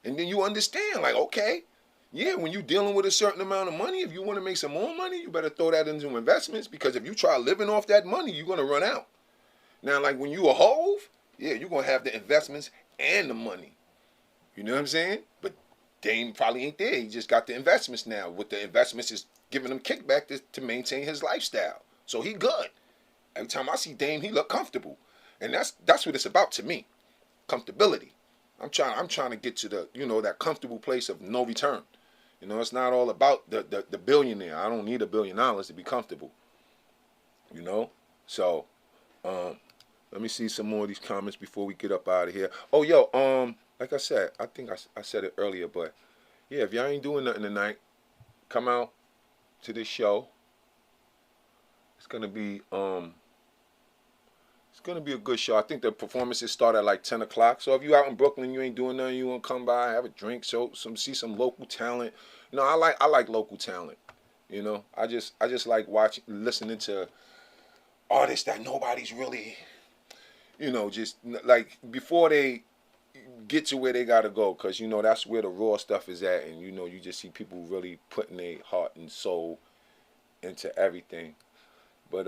S1: And then you understand, like, okay, yeah, when you're dealing with a certain amount of money, if you want to make some more money, you better throw that into investments, because if you try living off that money, you're going to run out. Now, like when you a hove, yeah, you're going to have the investments and the money. You know what I'm saying? But Dame probably ain't there. He just got the investments now. With the investments is giving him kickback to maintain his lifestyle. So he good. Every time I see Dame, he look comfortable. And that's what it's about to me. Comfortability. I'm trying to get to the, you know, that comfortable place of no return. You know, it's not all about the billionaire. I don't need $1 billion to be comfortable. You know? So, let me see some more of these comments before we get up out of here. Oh, yo, like I said, I think I said it earlier, but yeah, if y'all ain't doing nothing tonight, come out to this show. It's gonna be a good show. I think the performances start at like 10 o'clock. So if you out in Brooklyn, you ain't doing nothing, you wanna come by, have a drink, see some local talent. You know, I like local talent. You know, I just like listening to artists that nobody's really, you know, just like before they get to where they gotta go, because you know that's where the raw stuff is at, and you know you just see people really putting their heart and soul into everything. But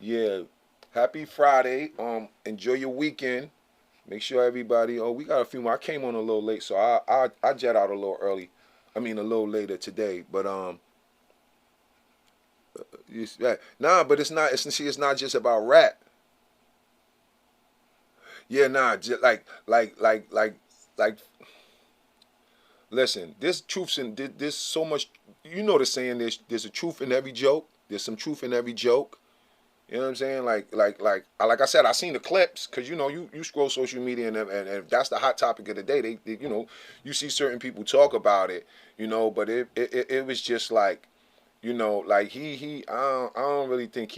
S1: yeah, happy Friday. Enjoy your weekend. Make sure everybody. Oh, we got a few more. I came on a little late, so I jet out a little early. I mean a little later today, but but it's not. It's not just about rap. Yeah, nah, just like. Listen, there's truths in there's so much. You know the saying. There's a truth in every joke. There's some truth in every joke. You know what I'm saying? Like I said, I seen the clips, because you know you scroll social media, and if that's the hot topic of the day, they you know you see certain people talk about it. You know, but it was just like, you know, like I don't really think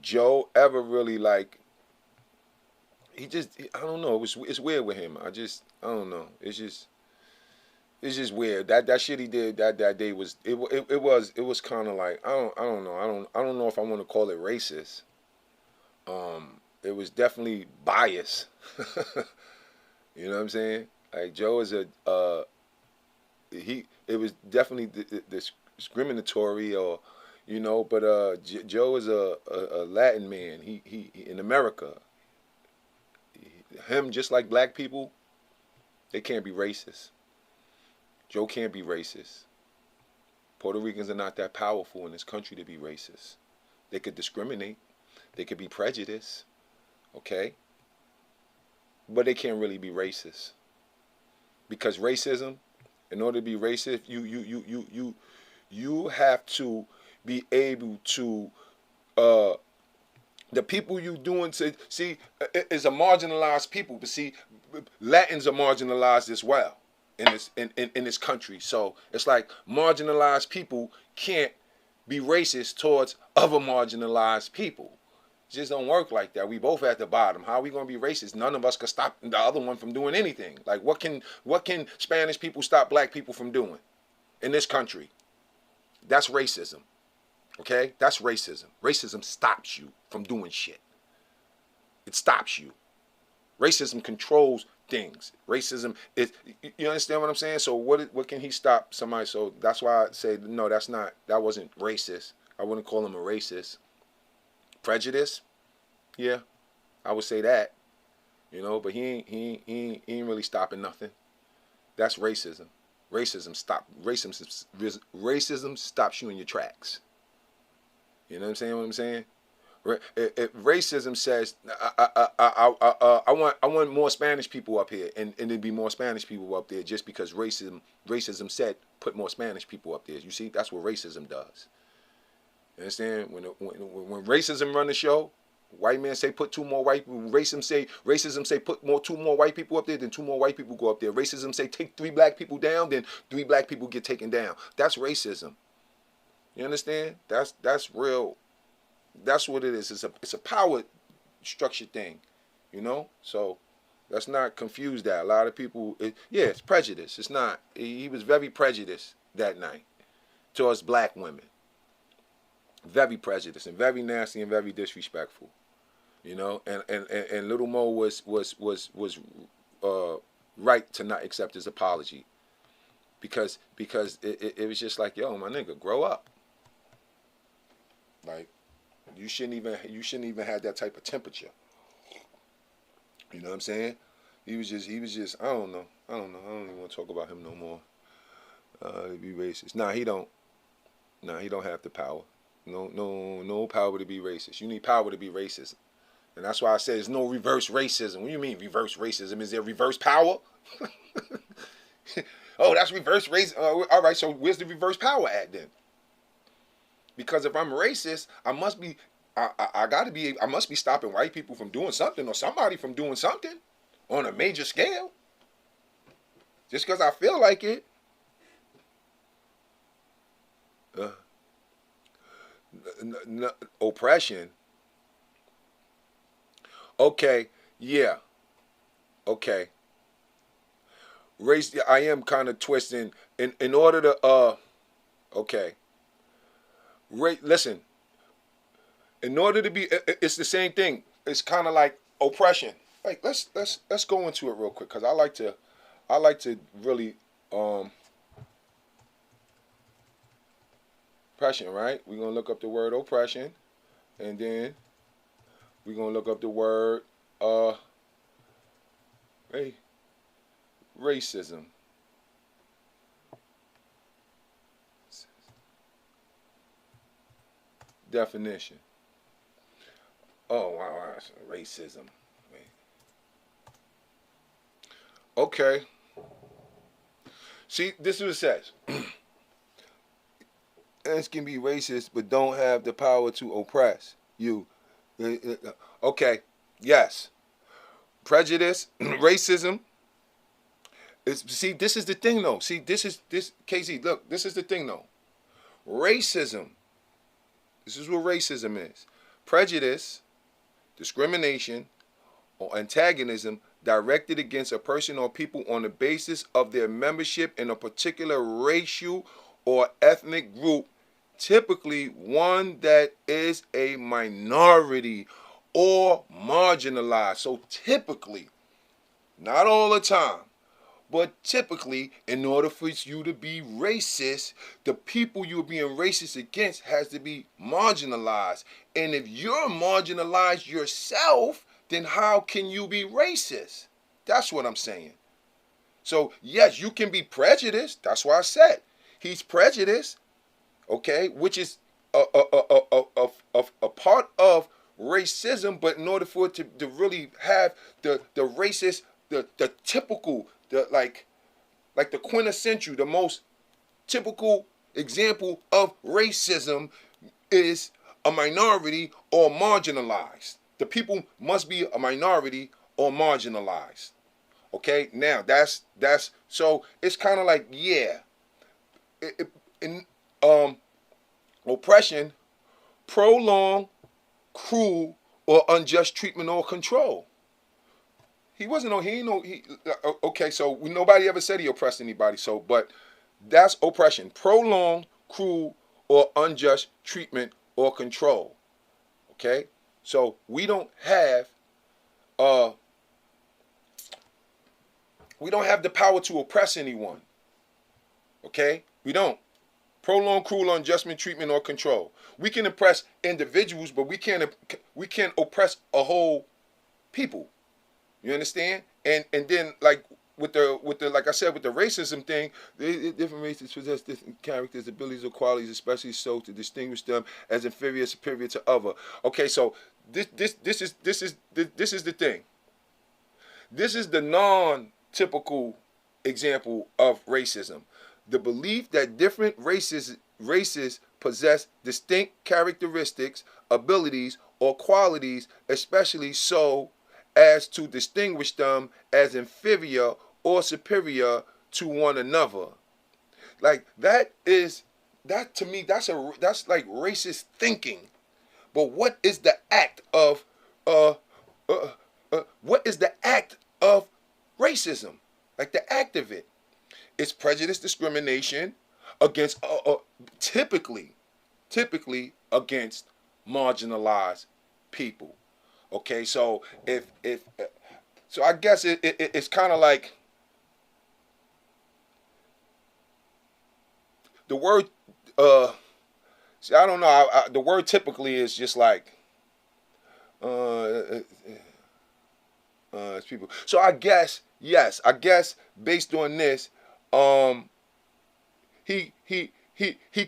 S1: Joe ever really like, I don't know, it's weird with him. I don't know, it's just weird. That shit he did that day was it was kind of like, I don't know, I don't know if I want to call it racist. It was definitely bias. You know what I'm saying? Like Joe is it was definitely discriminatory, or you know, but Joe is a Latin man. He in America. Him, just like black people, they can't be racist. Joe can't be racist. Puerto Ricans are not that powerful in this country to be racist. They could discriminate. They could be prejudiced. Okay? But they can't really be racist. Because racism, in order to be racist, you have to be able to the people you doing to see is a marginalized people, but see, Latins are marginalized as well in this country. So it's like marginalized people can't be racist towards other marginalized people. It just don't work like that. We both at the bottom. How are we gonna be racist? None of us can stop the other one from doing anything. Like what can Spanish people stop black people from doing in this country? That's racism. Okay? That's racism. Racism stops you from doing shit. It stops you. Racism controls things. Racism is, you understand what I'm saying? So what can he stop somebody? So that's why I say, no, that wasn't racist. I wouldn't call him a racist. Prejudice? Yeah, I would say that. You know, but he ain't really stopping nothing. That's racism. Racism stops you in your tracks. You know what I'm saying? If racism says I want more Spanish people up here, and there'd be more Spanish people up there just because racism said put more Spanish people up there. You see, that's what racism does. You understand? When racism run the show, white man say put two more white people. Racism say put two more white people up there, then two more white people go up there. Racism say take 3 black people down, then 3 black people get taken down. That's racism. You understand? That's real. That's what it is. It's a power structure thing, you know. So let's not confuse that. A lot of people, it's prejudice. It's not. He was very prejudiced that night towards black women. Very prejudiced and very nasty and very disrespectful, you know. And Little Mo was right to not accept his apology because it was just like, yo, my nigga, grow up. Like. You shouldn't even have that type of temperature. You know what I'm saying? He was just I don't know. I don't even want to talk about him no more. To be racist. He don't have the power. No power to be racist. You need power to be racist. And that's why I say there's no reverse racism. What do you mean reverse racism? Is there reverse power? Oh, that's reverse racism. All right, so where's the reverse power at then? Because if I'm racist, I must be stopping white people from doing something or somebody from doing something on a major scale. Just because I feel like it. Oppression. Okay, yeah. Okay. Race, I am kind of twisting in order to okay. Listen, in order to be, it's the same thing. It's kind of like oppression. Like let's go into it real quick because I like to really oppression, right? We're gonna look up the word oppression, and then we're gonna look up the word racism. Definition. Oh, wow, racism. Okay. See, this is what it says. Ants can be racist, but don't have the power to oppress you. Okay, yes. Prejudice, racism. See, this is the thing, though. See, this KZ, look, this is the thing, though. Racism. This is what racism is. Prejudice, discrimination, or antagonism directed against a person or people on the basis of their membership in a particular racial or ethnic group, typically one that is a minority or marginalized. So typically, not all the time, but typically, in order for you to be racist, the people you're being racist against has to be marginalized. And if you're marginalized yourself, then how can you be racist? That's what I'm saying. So, yes, you can be prejudiced. That's why I said he's prejudiced, okay, which is a part of racism. But in order for it to really have the racist, the typical, like the quintessential, the most typical example of racism is a minority or marginalized. The people must be a minority or marginalized. Okay, now that's so it's kind of like, yeah, oppression, prolonged, cruel, or unjust treatment or control. He wasn't no, he ain't no, he, okay, so nobody ever said he oppressed anybody, so, but that's oppression. Prolonged, cruel, or unjust treatment or control. Okay? So we don't have the power to oppress anyone. Okay? We don't. Prolonged, cruel, unjust treatment or control. We can oppress individuals, but we can't oppress a whole people. You understand? And then like with the like I said with the racism thing, different races possess different characters, abilities, or qualities, especially so to distinguish them as inferior, superior to other. Okay, so this is the thing. This is the non-typical example of racism. The belief that different races possess distinct characteristics, abilities, or qualities, especially so as to distinguish them as inferior or superior to one another. Like that to me that's like racist thinking. But what is the act of what is the act of racism? Like the act of it. It's prejudice, discrimination against typically against marginalized people. Okay, so so I guess it's kind of like the word. See, I don't know. The word typically is just like it's people. So I guess yes. I guess based on this, he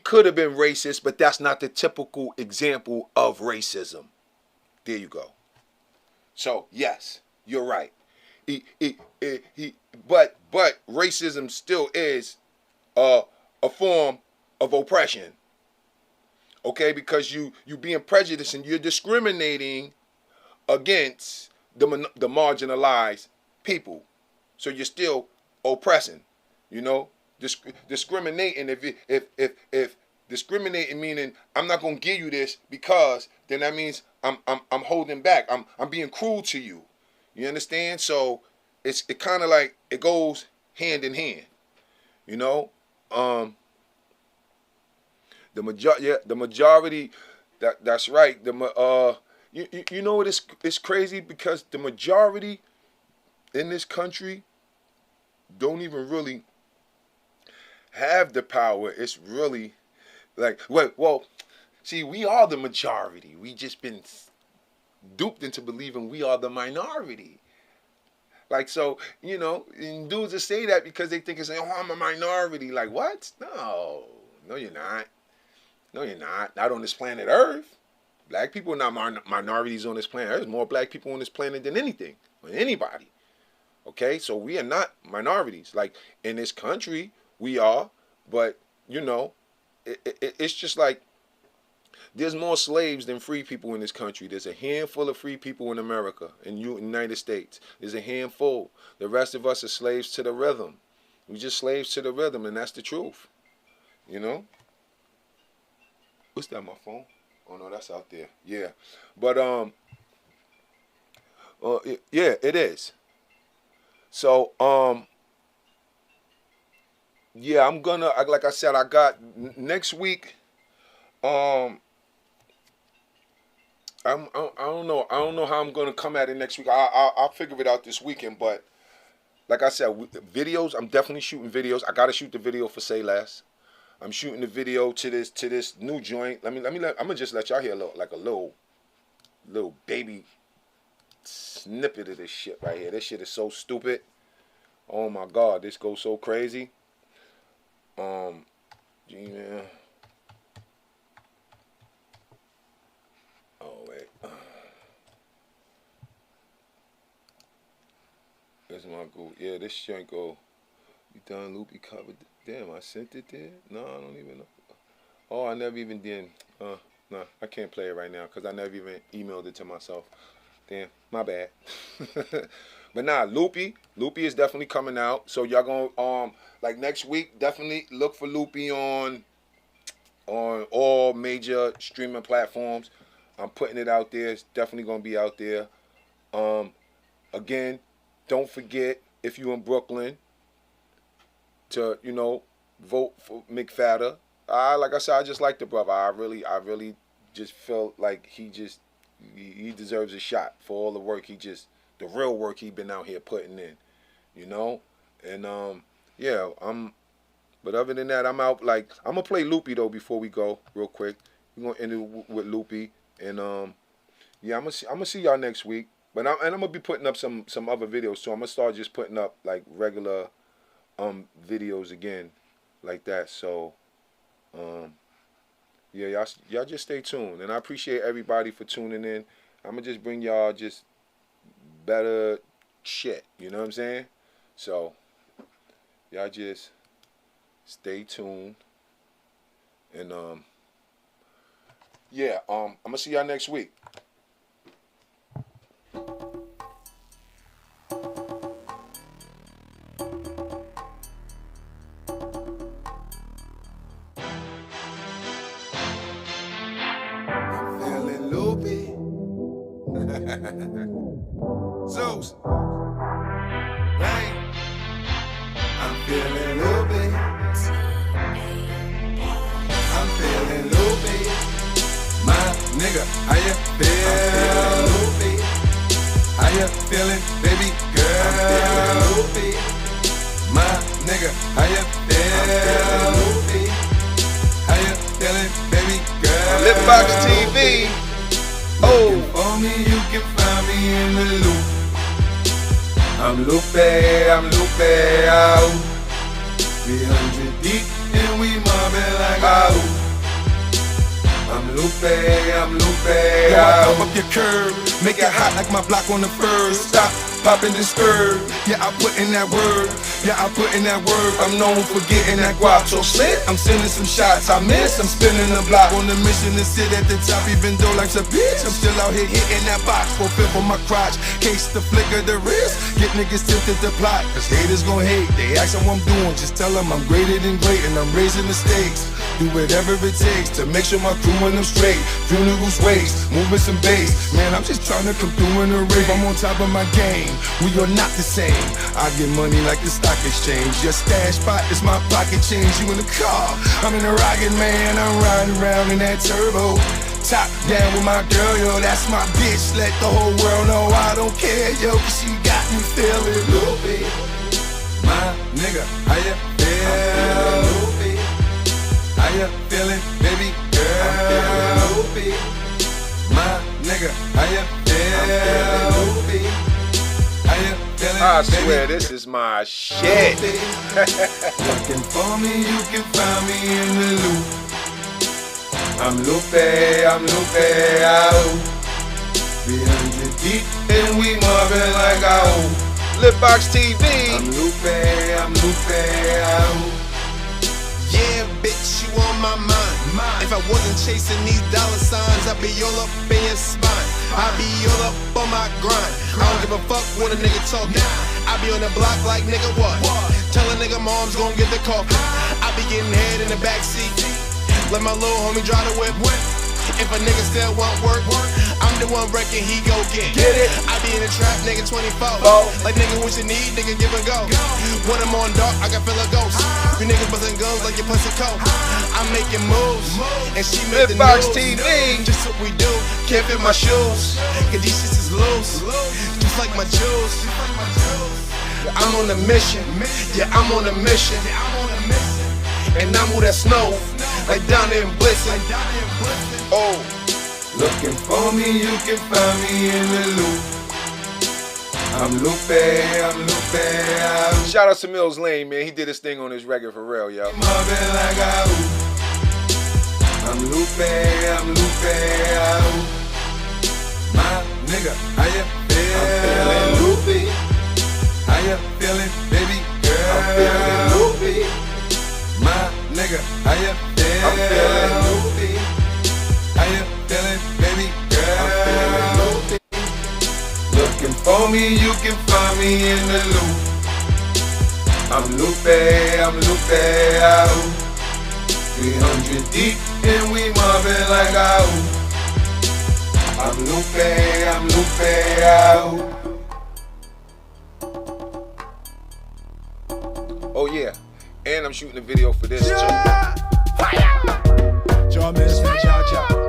S1: could have been racist, but that's not the typical example of racism. There you go. So yes, you're right. But racism still is a form of oppression. Okay, because you being prejudiced and you're discriminating against the marginalized people. So you're still oppressing. You know, discriminating. If discriminating meaning I'm not gonna give you this because then that means I'm holding back. I'm being cruel to you. You understand? So it kind of like it goes hand in hand. You know, the majority. That's right. You know what? It's crazy because the majority in this country don't even really have the power. It's really like well, see, we are the majority. We just been duped into believing we are the minority. Like, so, you know, and dudes that say that because they think it's, oh, I'm a minority. Like, what? No, you're not. No, you're not. Not on this planet Earth. Black people are not minorities on this planet. There's more black people on this planet than anything, or anybody. Okay, so we are not minorities. Like, in this country, we are, but, you know, it's just like, there's more slaves than free people in this country. There's a handful of free people in America, in the United States. There's a handful. The rest of us are slaves to the rhythm. We're just slaves to the rhythm, and that's the truth. You know? What's that, my phone? Oh, no, that's out there. Yeah. But, yeah, it is. So, yeah, I'm gonna, like I said, I got, next week, I don't know. I don't know how I'm gonna come at it next week. I'll figure it out this weekend. But like I said, videos. I'm definitely shooting videos. I gotta shoot the video for Say Less. I'm shooting the video to this new joint. I'm gonna just let y'all hear a little baby snippet of this shit right here. This shit is so stupid. Oh my God, this goes so crazy. Gmail. Oh wait. That's my goal. Yeah, this joint go. You done loopy covered. Damn, I sent it there. No, I don't even know. Oh, I never even did. No, I can't play it right now because I never even emailed it to myself. Damn, my bad. But nah, Loopy is definitely coming out. So y'all gonna like next week, definitely look for Loopy on all major streaming platforms. I'm putting it out there. It's definitely gonna be out there. Again, don't forget, if you're in Brooklyn, to vote for McFadder. Like I said, I just like the brother. I really just felt like he deserves a shot for all the work the real work he been out here putting in, and yeah, but other than that, I'm out. Like, I'm gonna play Loopy though before we go, real quick. We're gonna end it with Loopy, and yeah, I'm gonna see y'all next week. But I'm gonna be putting up some other videos, so I'm gonna start just putting up like regular videos again, like that. So yeah, y'all just stay tuned, and I appreciate everybody for tuning in. I'm gonna just bring y'all just better shit, you know what I'm saying? So y'all just stay tuned, and yeah, I'm gonna see y'all next week. Zeus, right? I'm feeling loopy. I'm feeling loopy. My nigga, how you feel? I'm feeling loopy. How you feeling, baby girl? I'm feeling loopy. My nigga, how you feel? I'm feeling loopy. How you feeling, baby girl? LitBoxTV. Oh, for me, you can find me in the loop. I'm loopy, out. 300 deep and we mobbing like out. I'm loopy, out. Pump up your curve, make it hot like my block on the first. Stop, popping the skirt. Yeah, I put in that word. I'm known for getting that guap. So slit, I'm sending some shots. I miss, I'm spinning the block. On the mission to sit at the top, even though life's a bitch. I'm still out here hitting that box. For fifth on my crotch, case the flick of the wrist. Get niggas tempted to plot, cause haters gon' hate. They ask them what I'm doing, just tell them I'm greater than great. And I'm raising the stakes. Do whatever it takes to make sure my crew and them straight. Funerals waste, moving some bass. Man, I'm just trying to come through in a rave. I'm on top of my game. We are not the same. I get money like the stock exchange. Your stash spot is my pocket change. You in the car, I'm in a rocket, man. I'm riding around in that turbo. Top down with my girl, yo, that's my bitch. Let the whole world know I don't care, yo, cause she got me feeling loopy. My nigga, how you feel? I'm feeling loopy. How you feeling, baby girl? I'm feeling loopy. My nigga, how you feel? I'm feeling loopy. How you feeling, I swear, baby? This is my shit. Looking for me, you can find me in the loop. I'm loopy, out. 300 deep and we mobbing like out. LitBoxTV. I'm loopy, out.
S2: Yeah, bitch, you on my mind. If I wasn't chasing these dollar signs, I'd be all up in your spine. I'd be all up on my grind. I don't give a fuck what a nigga talking. I be on the block like nigga what? Tell a nigga mom's gon' get the coffee. I be getting head in the backseat. Let my little homie drive the whip. If a nigga still want work, I'm the one wrecking, he go get it. I be in the trap, nigga 24. Like nigga, what you need, nigga, give and go. When I'm on dark, I can feel a ghost. You niggas bustin' guns like your pussy coat. I'm making moves, and she make the news. Just what we do, can't fit my shoes. Cause these shits is loose, just like my jewels. I'm on a mission, yeah, I'm on a mission. And I'm who that snow, like down there in Blitzen. Oh, looking for me, you can find me in the loop. I'm loopy, out.
S1: Shout out to Mills Lane, man. He did his thing on his record for real, yo.
S2: Mobbing like out. I'm loopy, out. My nigga, how you feel?
S1: I'm feeling loopy.
S2: How you feeling, baby girl?
S1: I'm feeling loopy.
S2: My nigga, how you feel?
S1: I'm feeling loopy.
S2: How you feeling, baby girl?
S1: I'm feeling loopy.
S2: Looking for me, you can find me in the loop. I'm loopy, out. 300 deep and we mobbing like out.
S1: I'm Lupe out. Oh yeah, and I'm shooting a video for this too.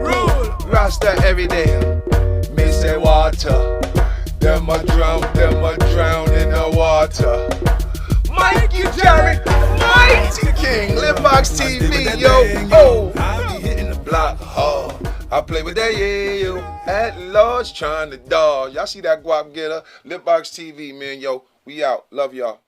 S1: Rule, Rasta every day. Me say water, them a drown in the water. Mikey Jerry, Mighty King, LitBoxTV, yo, oh. I be hitting the block hard. I play with that, yo, at large trying to dodge. Y'all see that guap getter? LitBoxTV, man, yo, we out. Love y'all.